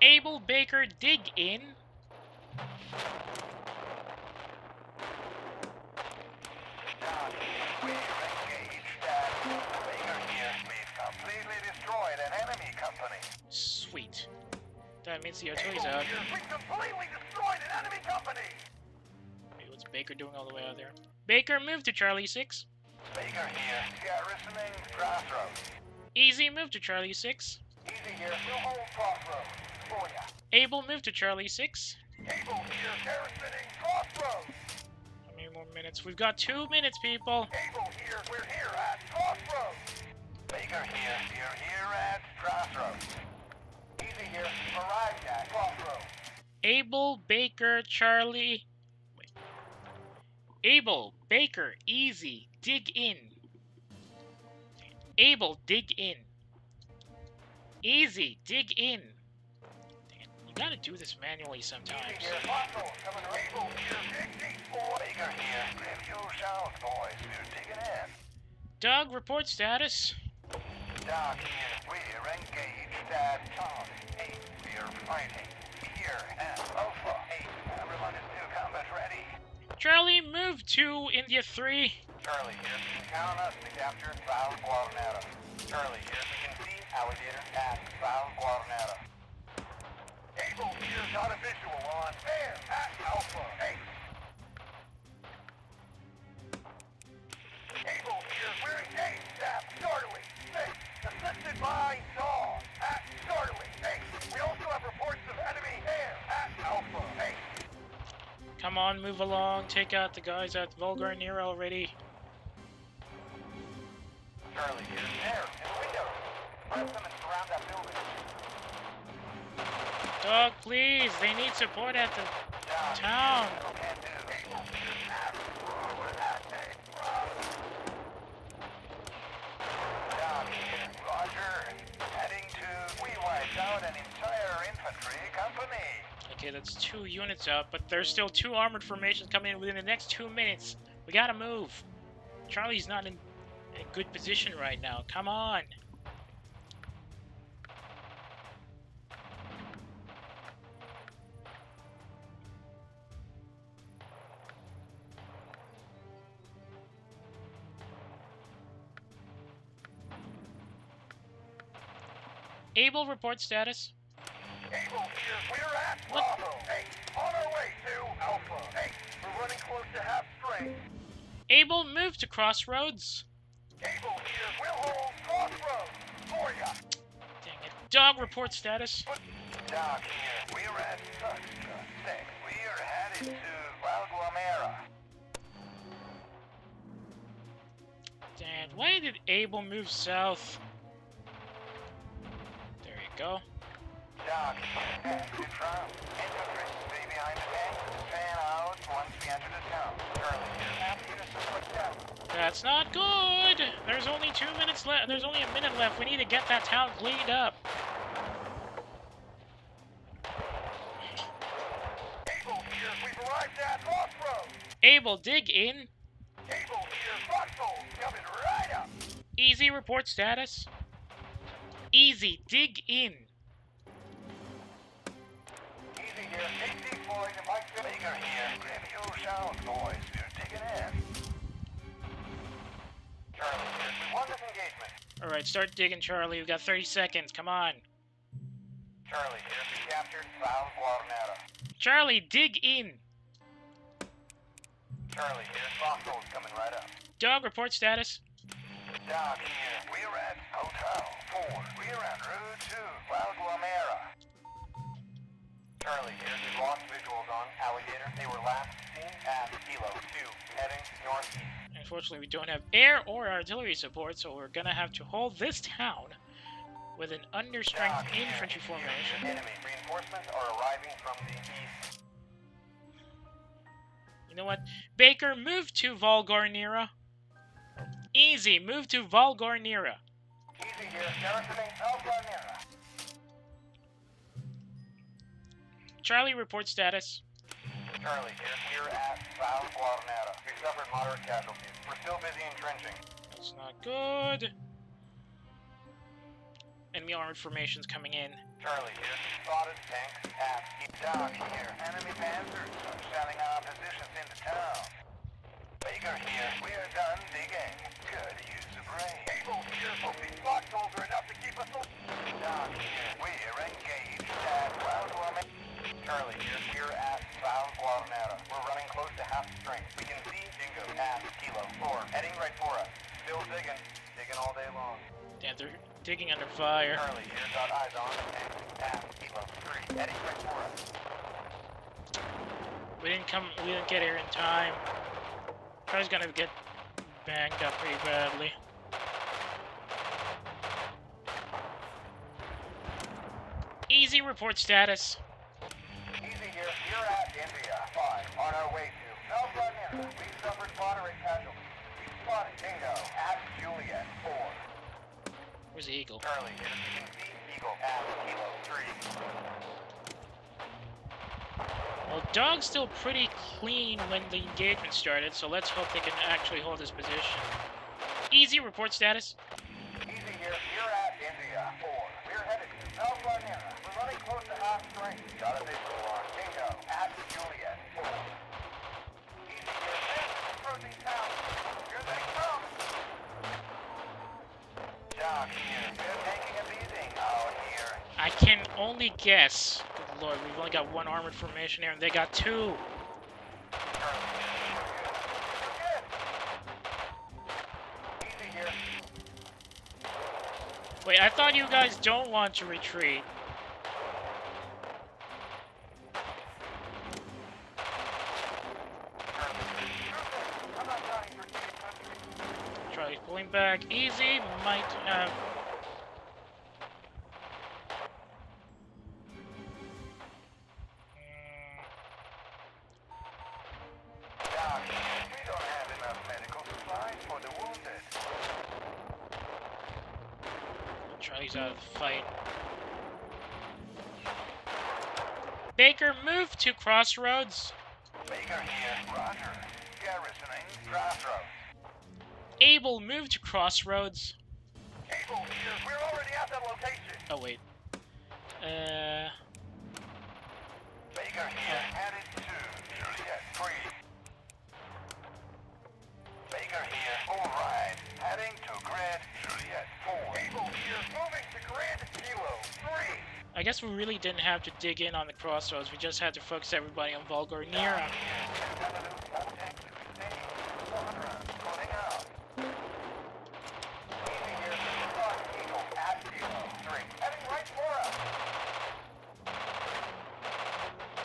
Able, Baker, dig in. Dog here. We've engaged that. Baker here. We've completely destroyed an enemy company. Sweet. That means the artillery's out. Here. We've completely destroyed an enemy company. Wait, what's Baker doing all the way out there? Baker, move to Charlie 6. Baker here. Garrisoning Crossroads. Easy, move to Charlie 6. Easy here. We'll hold Crossroads. For ya. Able, move to Charlie 6. Able here. Garrisoning Crossroads. How many more minutes? We've got 2 minutes, people. Able here. We're here at Crossroads. Baker here. You're here at Crossroads. Easy here. Arrived at Crossroads. Able, Baker, Charlie. Wait. Able, Baker, Easy, dig in. Able, dig in. Easy, dig in. Dang it. You gotta do this manually sometimes. Easy here. Crossroads. Coming Able here. Dig deep, boy. Baker here. Review south, boys. We're digging in. Doug, report status. Doc here. We're engaged at Tom 8. We're fighting here at Alpha 8. Everyone is to combat ready. Charlie, move to India 3. Charlie here. Count us to capture Val Guarnera. Charlie here. We can see Alligator at Val Guarnera. Able here. Got a visual on there at Alpha 8. Able here. We're engaged at Startling 6. Assisted by Dawn at Startling 8. We also have reports of enemy air at Alpha 8. Come on, move along. Take out the guys at Valgarnera already. Charlie here. There, in the window. Press them and surround that building. Doug, please. They need support at the Down town. Can do. Able here. At forward at Down here. Roger. Heading to... We wiped out an entire infantry company. Okay, that's 2 units out, but there's still 2 armored formations coming in within the next 2 minutes. We gotta move. Charlie's not in a good position right now. Come on. Able, report status. Able here, we're at Bravo 8, on our way to Alpha 8. We're running close to half strength. Able, move to Crossroads. Able here, we'll hold Crossroads for ya. Dang it. Dog, report status. Doc here, we're at Such 6. We're headed to Valguamera. Dan, why did Able move south? There you go. Doc here, Trump. Infantry, stay behind the tank. Fan out once we enter the town. Charlie here, half units are put down. That's not good. There's only 2 minutes left. There's only a minute left. We need to get that town cleaned up. Able here, we've arrived at Crossroads. Able, dig in. Able here, foxhole, coming right up. Easy, report status. Easy, dig in. Easy here, 18 Floyd and Mike Baker here. Grab your sound, boys. You're digging in. Charlie here, we won this engagement. Alright, start digging, Charlie. We've got 30 seconds. Come on. Charlie here, we captured South Guatemala. Charlie, dig in. Charlie here, foxhole's coming right up. Dog, report status. Doc here, we're at Hotel 4. We're en route to Valguamera. Charlie here, we lost visuals on Alligator. They were last seen at Kilo 2, heading northeast. Unfortunately, we don't have air or artillery support, so we're gonna have to hold this town with an understrength Doc here, infantry formation. enemy reinforcements are arriving from the east. You know what? Baker, move to Valgarnira. Easy, move to Valgarnira. Easy here, garrisoning Valguamera. Charlie, report status. Charlie here, we're at South Guatemala. We suffered moderate casualties. We're still busy entrenching. That's not good. Enemy armored formations coming in. Charlie here, spotted tanks at Doc here. Enemy panzers shelling our positions into town. Baker here, we are done digging. Good use of brain. Able here, hope these foxholes are enough to keep us alive. Doc here, we're engaged at Valguamera. Charlie here, we're at South Guatemala. We're running close to half strength. We can see Dingo at Kilo 4, heading right for us. Still digging all day long. Damn, they're digging under fire. Charlie here, got eyes on tanks at Kilo 3, heading right for us. We didn't get here in time. Charlie's gonna get banged up pretty badly. Easy, report status. Easy here, we're at India 5, on our way to Valguamera. We suffered moderate casualties. We spotted Dingo at Juliet 4. Where's the eagle? Charlie here, you can see Eagle at Kilo 3. Well, Dog's still pretty clean when the engagement started, so let's hope they can actually hold this position. Easy, report status. Easy here, we're at India 4. We're headed to Valguamera. We're running close to half strength. Got a visual on Dingo at Juliet 4. Easy here, this approaching town. Here they come. Doc here, we're taking a beating out here. I can only guess. Good lord, we've only got one armored formation here, and they got two. Easy here. Wait, I thought you guys don't want to retreat. I'm not dying for Charlie's pulling back. Easy, might have... Doc, we don't have enough medical supplies for the wounded. Charlie's out of the fight. Baker, move to Crossroads. Baker here, Roger. Garrisoning Crossroads. Able, move to Crossroads. Able here, we're already at that location. Oh, wait. Baker here, headed to Juliet 3. Baker here, alright, heading to Grid Juliet 4. Able here, moving to Grid Kilo I guess we really didn't have to dig in on the crossroads. We just had to focus everybody on Volgornira.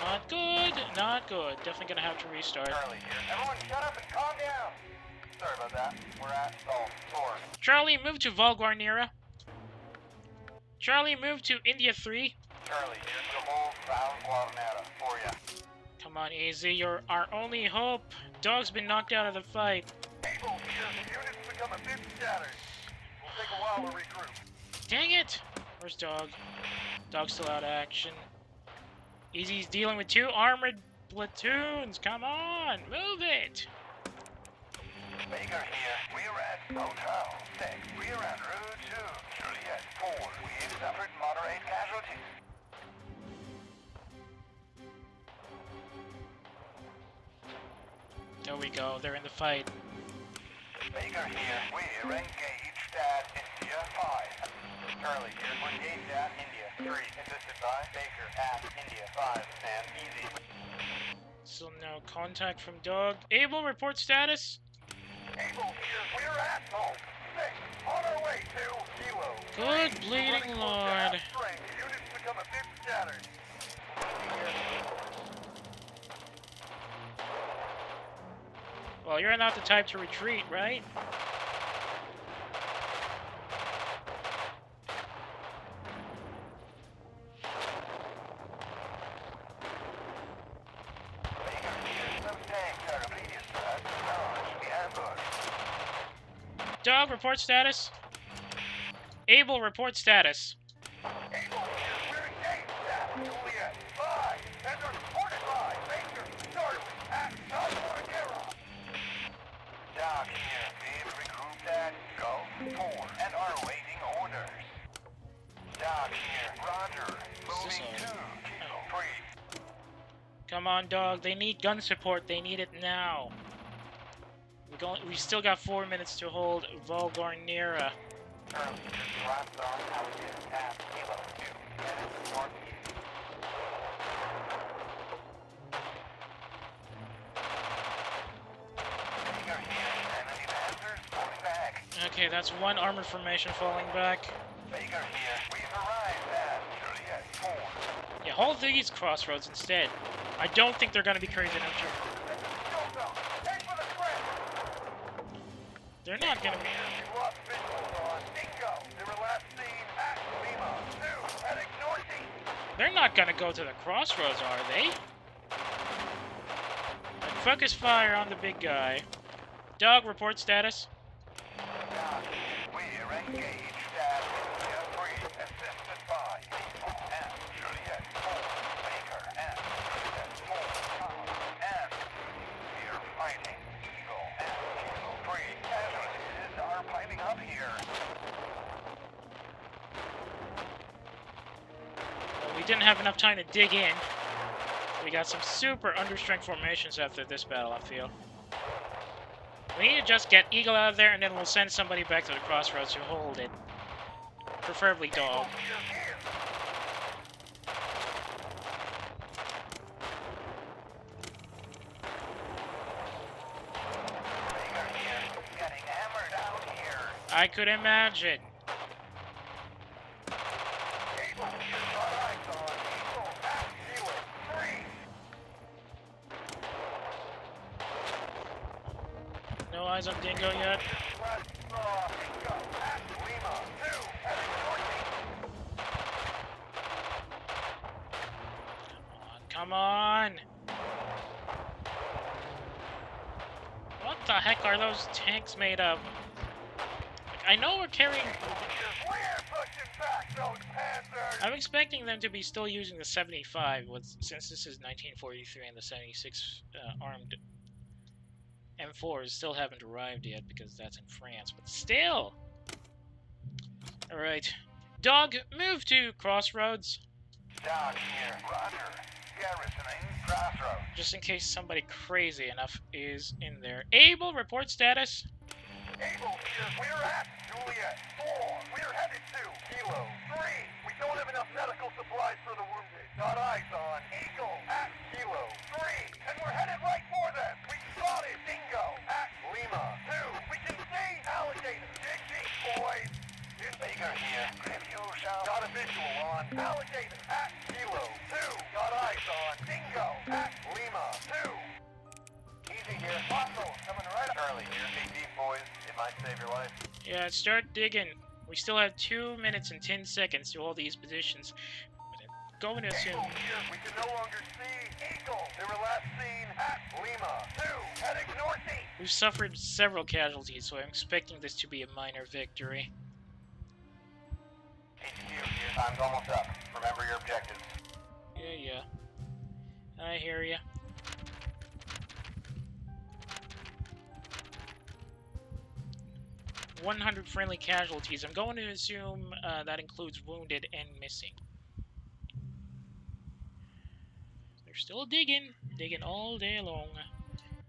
Not good, not good. Definitely gonna have to restart. Charlie here. Everyone shut up and calm down. Sorry about that. We're at Salt Source. Charlie, move to Volgornira. Charlie, move to India 3. Charlie, here's the whole South Guatemala for ya. Come on, Easy. You're our only hope. Dog's been knocked out of the fight. Able here. Units become a bit scattered. We'll take a while to regroup. Dang it! Where's Dog? Dog's still out of action. Easy's dealing with 2 armored platoons. Come on, move it! Baker here. We're at Hotel 6. We're en route to Juliet 4. We've suffered moderate casualties. There we go. They're in the fight. Baker here. We're engaged at India 5. Charlie here. We're engaged at India 3. Assisted by Baker at India 5. And Easy. Still no contact from Dog. Able, report status. Able here. We're at Salt 6. On our way to Kilo. Good bleeding lord. Units become a bit scattered. Well, you're not the type to retreat, right? Dog, report status. Able, report status. Able here, we're engaged at Juliet 5, and are supported by Baker, Charlie, at Volgornira. Doc here, we've regrouped at Go 4, and are awaiting orders. Doc here, Roger, moving to Kilo 3. Come on, Dog. They need gun support. They need it now. We still got 4 minutes to hold Volgornira. Charlie, just dropped on Alligator at Kilo 2, headed northeast. Baker here, enemy lancers falling back. Okay, that's 1 armored formation falling back. Baker here, we've arrived at Juliet 4. Yeah, hold these crossroads instead. I don't think they're gonna be crazy enough to. Head for the square. They're not gonna be. We lost visuals on Dingo. They were last seen at Lima 2, heading northeast. They're not gonna go to the crossroads, are they? Focus fire on the big guy. Dog, report status. Doc, we're engaged at India 3, assisted by Eagle and Juliet 4, Baker and Juliet 4, and we're fighting Eagle and Kilo 3. Casualties are piling up here. Well, we didn't have enough time to dig in. We got some super understrength formations after this battle, I feel. We need to just get Eagle out of there, and then we'll send somebody back to the crossroads to hold it. Preferably Dog. Getting hammered out here. I could imagine. Able here, got eyes on Eagle at Kilo 3. No eyes on Dingo yet. Dingo at Lima 2, heading northeast. Come on. What the heck are those tanks made of? Like, I know we're carrying. We're pushing back those Panthers. I'm expecting them to be still using the 75, since this is 1943 and the 76 armed M4s still haven't arrived yet because that's in France, but still! Alright. Dog, move to Crossroads. Doc here, Roger. Garrisoning Crossroads. Just in case somebody crazy enough is in there. Able, report status. Able here, we're at Juliet 4. We're headed to Kilo 3. We don't have enough medical supplies down. Got a visual on Alligator at Kilo 2. Got eyes on Dingo at Lima 2. Easy here. Fossil coming right up. Charlie here. Hey, deep boys. It might save your life. Yeah, start digging. We still have 2 minutes and 10 seconds to all these positions. Going to assume. Eagle here. We can no longer see Eagle. They were last seen at Lima 2. Heading northeast. We've suffered several casualties, so I'm expecting this to be a minor victory. HQ here. Time's almost up. Remember your objectives. Yeah. I hear ya. "100 friendly casualties." I'm going to assume that includes wounded and missing. They're still digging all day long.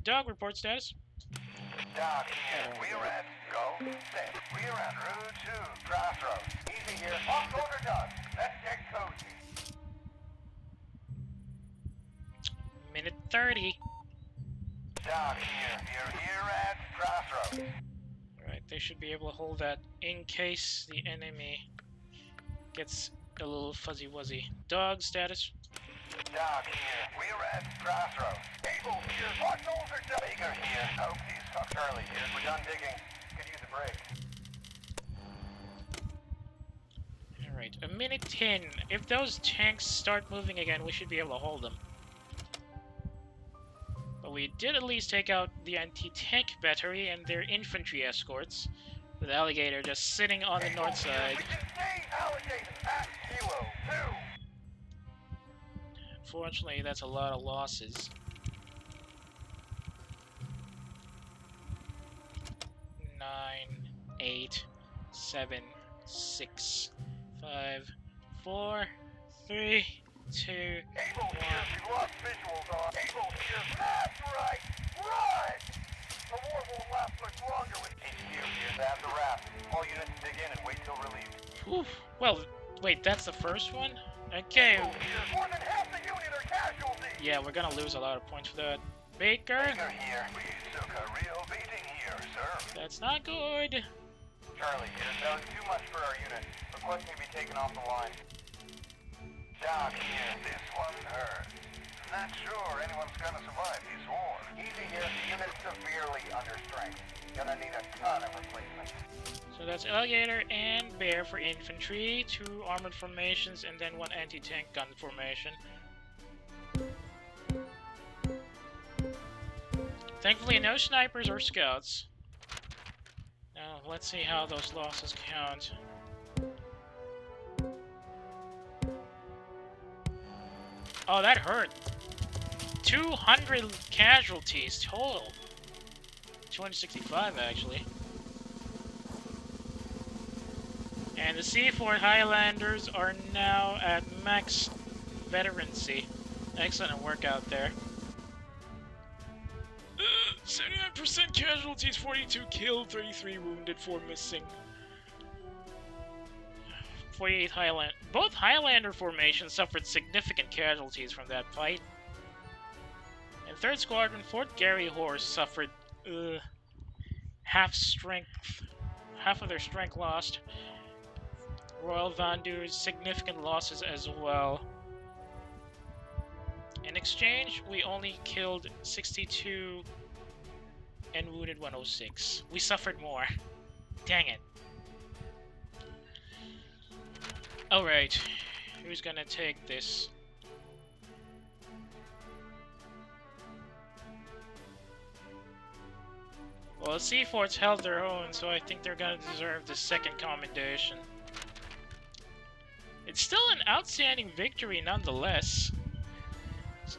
Dog report status. Doc here. We are at Go 6. We are at Route 2. Crossroads. Easy here. Off order, Doc. Let's get cozy. Minute 30. Doc here. You're here at Crossroads. Alright, they should be able to hold that in case the enemy gets a little fuzzy-wuzzy. Dog status. Doc here. We are at Crossroads. Able here. Fossils are done. Baker here. Hope these fucks early here. We're done digging. Could use a break. Alright, a minute 10. If those tanks start moving again, we should be able to hold them. But we did at least take out the anti-tank battery and their infantry escorts, with Alligator just sitting on the north side. We can see Alligator at Kilo 2. Unfortunately, that's a lot of losses. 9, 8, 7, 6, 5, 4, 3, 2, Able 1. here. We lost visuals on. Able here. That's right. Run! The war won't last much longer with HQ here. They have the wrap. All units dig in and wait till relief. Oof. Well, wait, that's the first one? Okay. Able here. More than half the unit are casualties. Yeah, we're gonna lose a lot of points for that. Baker? Baker here. We took a real beating here, sir. That's not good. Charlie here. That was too much for our unit. Requesting to be taken off the line. Doc here. This one hurts. Not sure anyone's gonna survive this war. Easy here. The unit's severely under strength. Gonna need a ton of replacement. So that's Alligator and Bear for infantry, 2 armored formations, and then 1 anti-tank gun formation. Thankfully, no snipers or scouts. Now, let's see how those losses count. Oh, that hurt. 200 casualties total. 265, actually. And the Seafort Highlanders are now at max veterancy. Excellent work out there. 79% casualties, 42 killed, 33 wounded, 4 missing. 48 Highland. Both Highlander formations suffered significant casualties from that fight. And 3rd Squadron, Fort Gary Horse suffered half of their strength lost. Royal Vandu's significant losses as well. In exchange, we only killed 62 and wounded 106. We suffered more. Dang it. Alright, who's gonna take this? Well, the Seaforts held their own, so I think they're gonna deserve the 2nd commendation. It's still an outstanding victory nonetheless.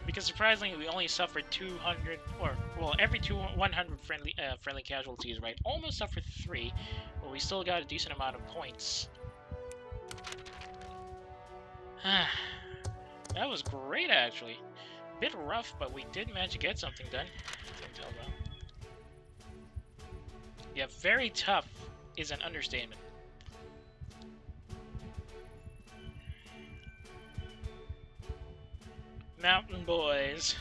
Because surprisingly, we only suffered 200, or, well, every 100 friendly casualties, right? Almost suffered 3, but we still got a decent amount of points. That was great, actually. Bit rough, but we did manage to get something done. Yeah, very tough is an understatement. Mountain boys.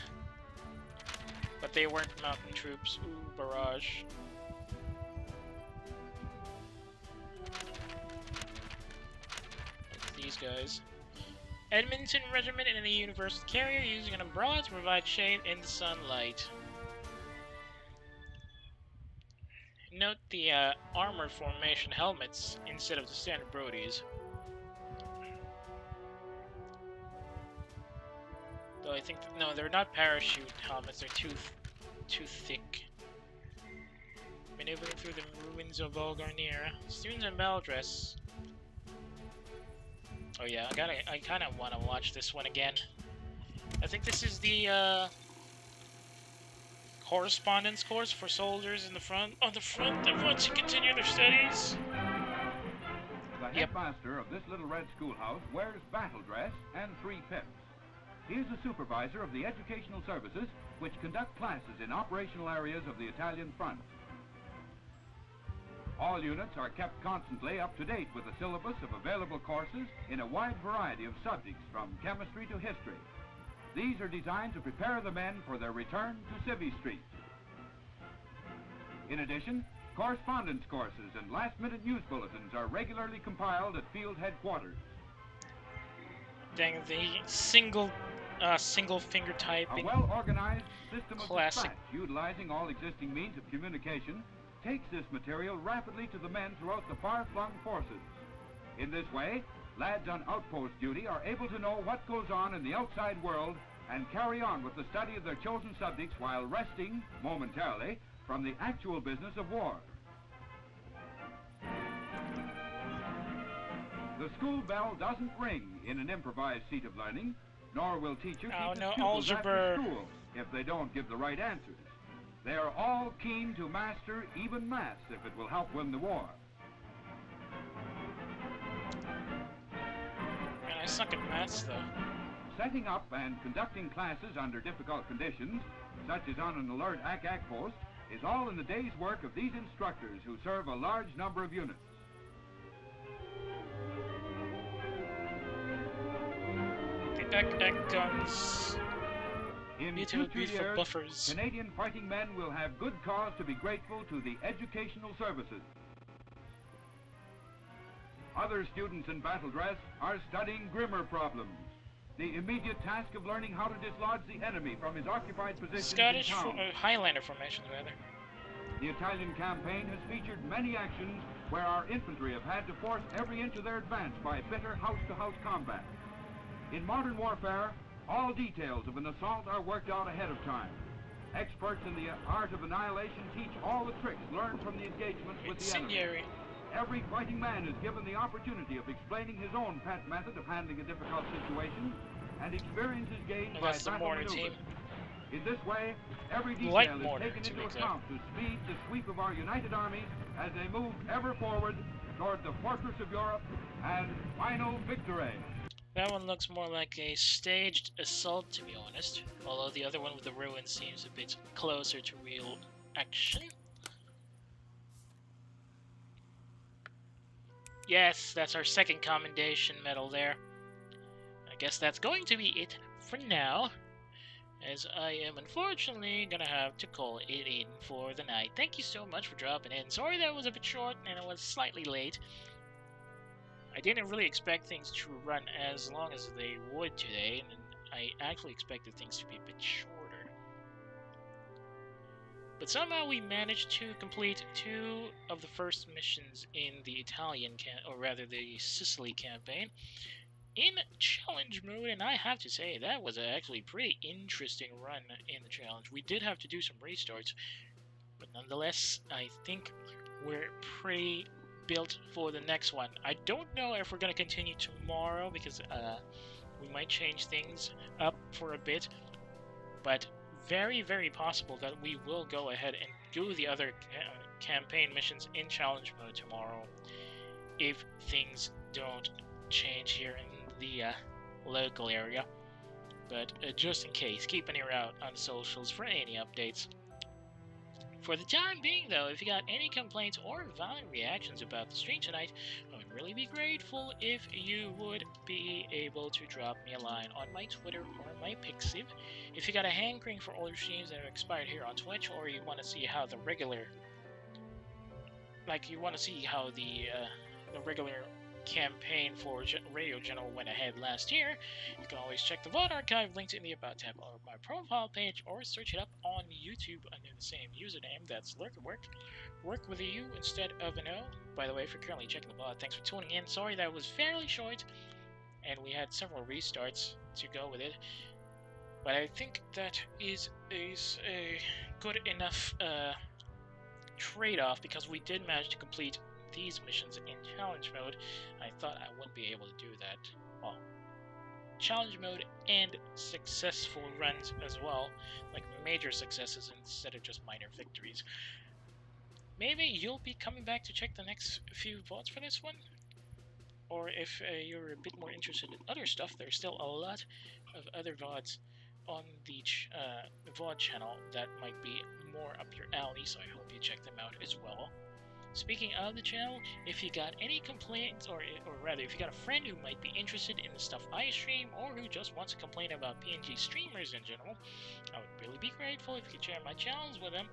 But they weren't mountain troops. Ooh, barrage. these guys. Edmonton Regiment in a universal carrier using an umbrella to provide shade in the sunlight. Note the armor formation helmets instead of the standard Brodies. Though I think no, they're not parachute helmets. They're too thick. Maneuvering through the ruins of Volgarnir. Students in battle dress. Oh yeah, I kind of want to watch this one again. I think this is the correspondence course for soldiers in the front. On the front that want to continue their studies. The headmaster of this little red schoolhouse wears battle dress and 3 pips. He is the supervisor of the educational services which conduct classes in operational areas of the Italian front. All units are kept constantly up to date with the syllabus of available courses in a wide variety of subjects from chemistry to history. These are designed to prepare the men for their return to Civvy Street. In addition, correspondence courses and last-minute news bulletins are regularly compiled at field headquarters. Dang, the single finger typing. A well-organized system of Classic. dispatch utilizing all existing means of communication takes this material rapidly to the men throughout the far-flung forces. In this way, lads on outpost duty are able to know what goes on in the outside world and carry on with the study of their chosen subjects while resting, momentarily, from the actual business of war. The school bell doesn't ring in an improvised seat of learning, nor will teachers keep the pupils after school if they don't give the right answers. They are all keen to master even maths if it will help win the war. Man, I suck at maths though. Setting up and conducting classes under difficult conditions, such as on an alert ACAC post, is all in the day's work of these instructors who serve a large number of units. Egg guns. In Beautiful future years, buffers. Canadian fighting men will have good cause to be grateful to the educational services. Other students in battle dress are studying grimmer problems. The immediate task of learning how to dislodge the enemy from his occupied positions Scottish in town. Highlander formations, rather. The Italian campaign has featured many actions where our infantry have had to force every inch of their advance by bitter house-to-house combat. In modern warfare, all details of an assault are worked out ahead of time. Experts in the art of annihilation teach all the tricks learned from the engagements with the enemy. Incendiary. Every fighting man is given the opportunity of explaining his own pet method of handling a difficult situation, and experience is gained by That's the battle mortar maneuvers. team. In this way, every Light detail mortar, is taken to be into exact. account to speed the sweep of our united armies as they move ever forward toward the fortress of Europe and final victory. That one looks more like a staged assault, to be honest. Although the other one with the ruins seems a bit closer to real action. Yes, that's our second commendation medal there. I guess that's going to be it for now, as I am unfortunately gonna have to call it in for the night. Thank you so much for dropping in. Sorry that was a bit short and it was slightly late. I didn't really expect things to run as long as they would today, and I actually expected things to be a bit shorter. But somehow we managed to complete 2 of the first missions in the Italian, or rather the Sicily campaign, in challenge mode, and I have to say that was actually a pretty interesting run in the challenge. We did have to do some restarts, but nonetheless, I think we're pretty built for the next one. I don't know if we're going to continue tomorrow, because we might change things up for a bit, but very, very possible that we will go ahead and do the other campaign missions in challenge mode tomorrow if things don't change here in the local area. But just in case, keep an ear out on socials for any updates. For the time being, though, if you got any complaints or valid reactions about the stream tonight, I would really be grateful if you would be able to drop me a line on my Twitter or my Pixiv. If you got a hankering for older streams that have expired here on Twitch, or you want to see how the regular, like you want to see how the regular campaign for Radio General went ahead last year, you can always check the VOD archive linked in the About tab or my profile page, or search it up on YouTube under the same username. That's Work with a U instead of an O. By the way, if you're currently checking the VOD, thanks for tuning in. Sorry that was fairly short, and we had several restarts to go with it. But I think that is a good enough trade-off, because we did manage to complete these missions in challenge mode. I thought I wouldn't be able to do that. Well, challenge mode and successful runs as well, like major successes instead of just minor victories. Maybe you'll be coming back to check the next few VODs for this one, or if you're a bit more interested in other stuff, there's still a lot of other VODs on the VOD channel that might be more up your alley, so I hope you check them out as well. Speaking of the channel, if you got any complaints, or rather, if you got a friend who might be interested in the stuff I stream, or who just wants to complain about PNG streamers in general, I would really be grateful if you could share my channels with them.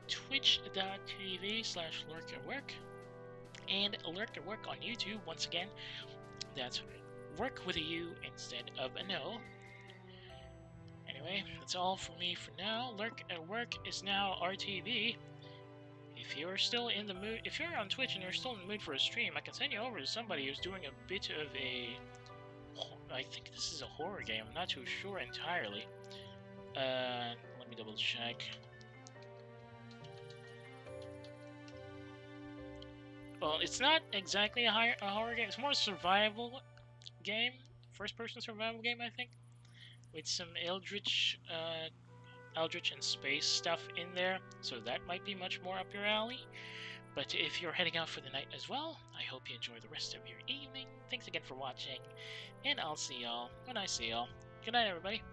Twitch.tv/lurkerwork and lurkerwork on YouTube. Once again, that's work with a U instead of an O. Anyway, that's all for me for now. Lurk@Work is now RTV. If you're still in the mood, if you're on Twitch and you're still in the mood for a stream, I can send you over to somebody who's doing a bit of a, I think this is a horror game, I'm not too sure entirely. Let me double check. Well, it's not exactly a horror game, it's more a survival game, first-person survival game, I think, with some Eldritch and space stuff in there, so that might be much more up your alley. But if you're heading out for the night as well, I hope you enjoy the rest of your evening. Thanks again for watching, and I'll see y'all when I see y'all. Good night, everybody.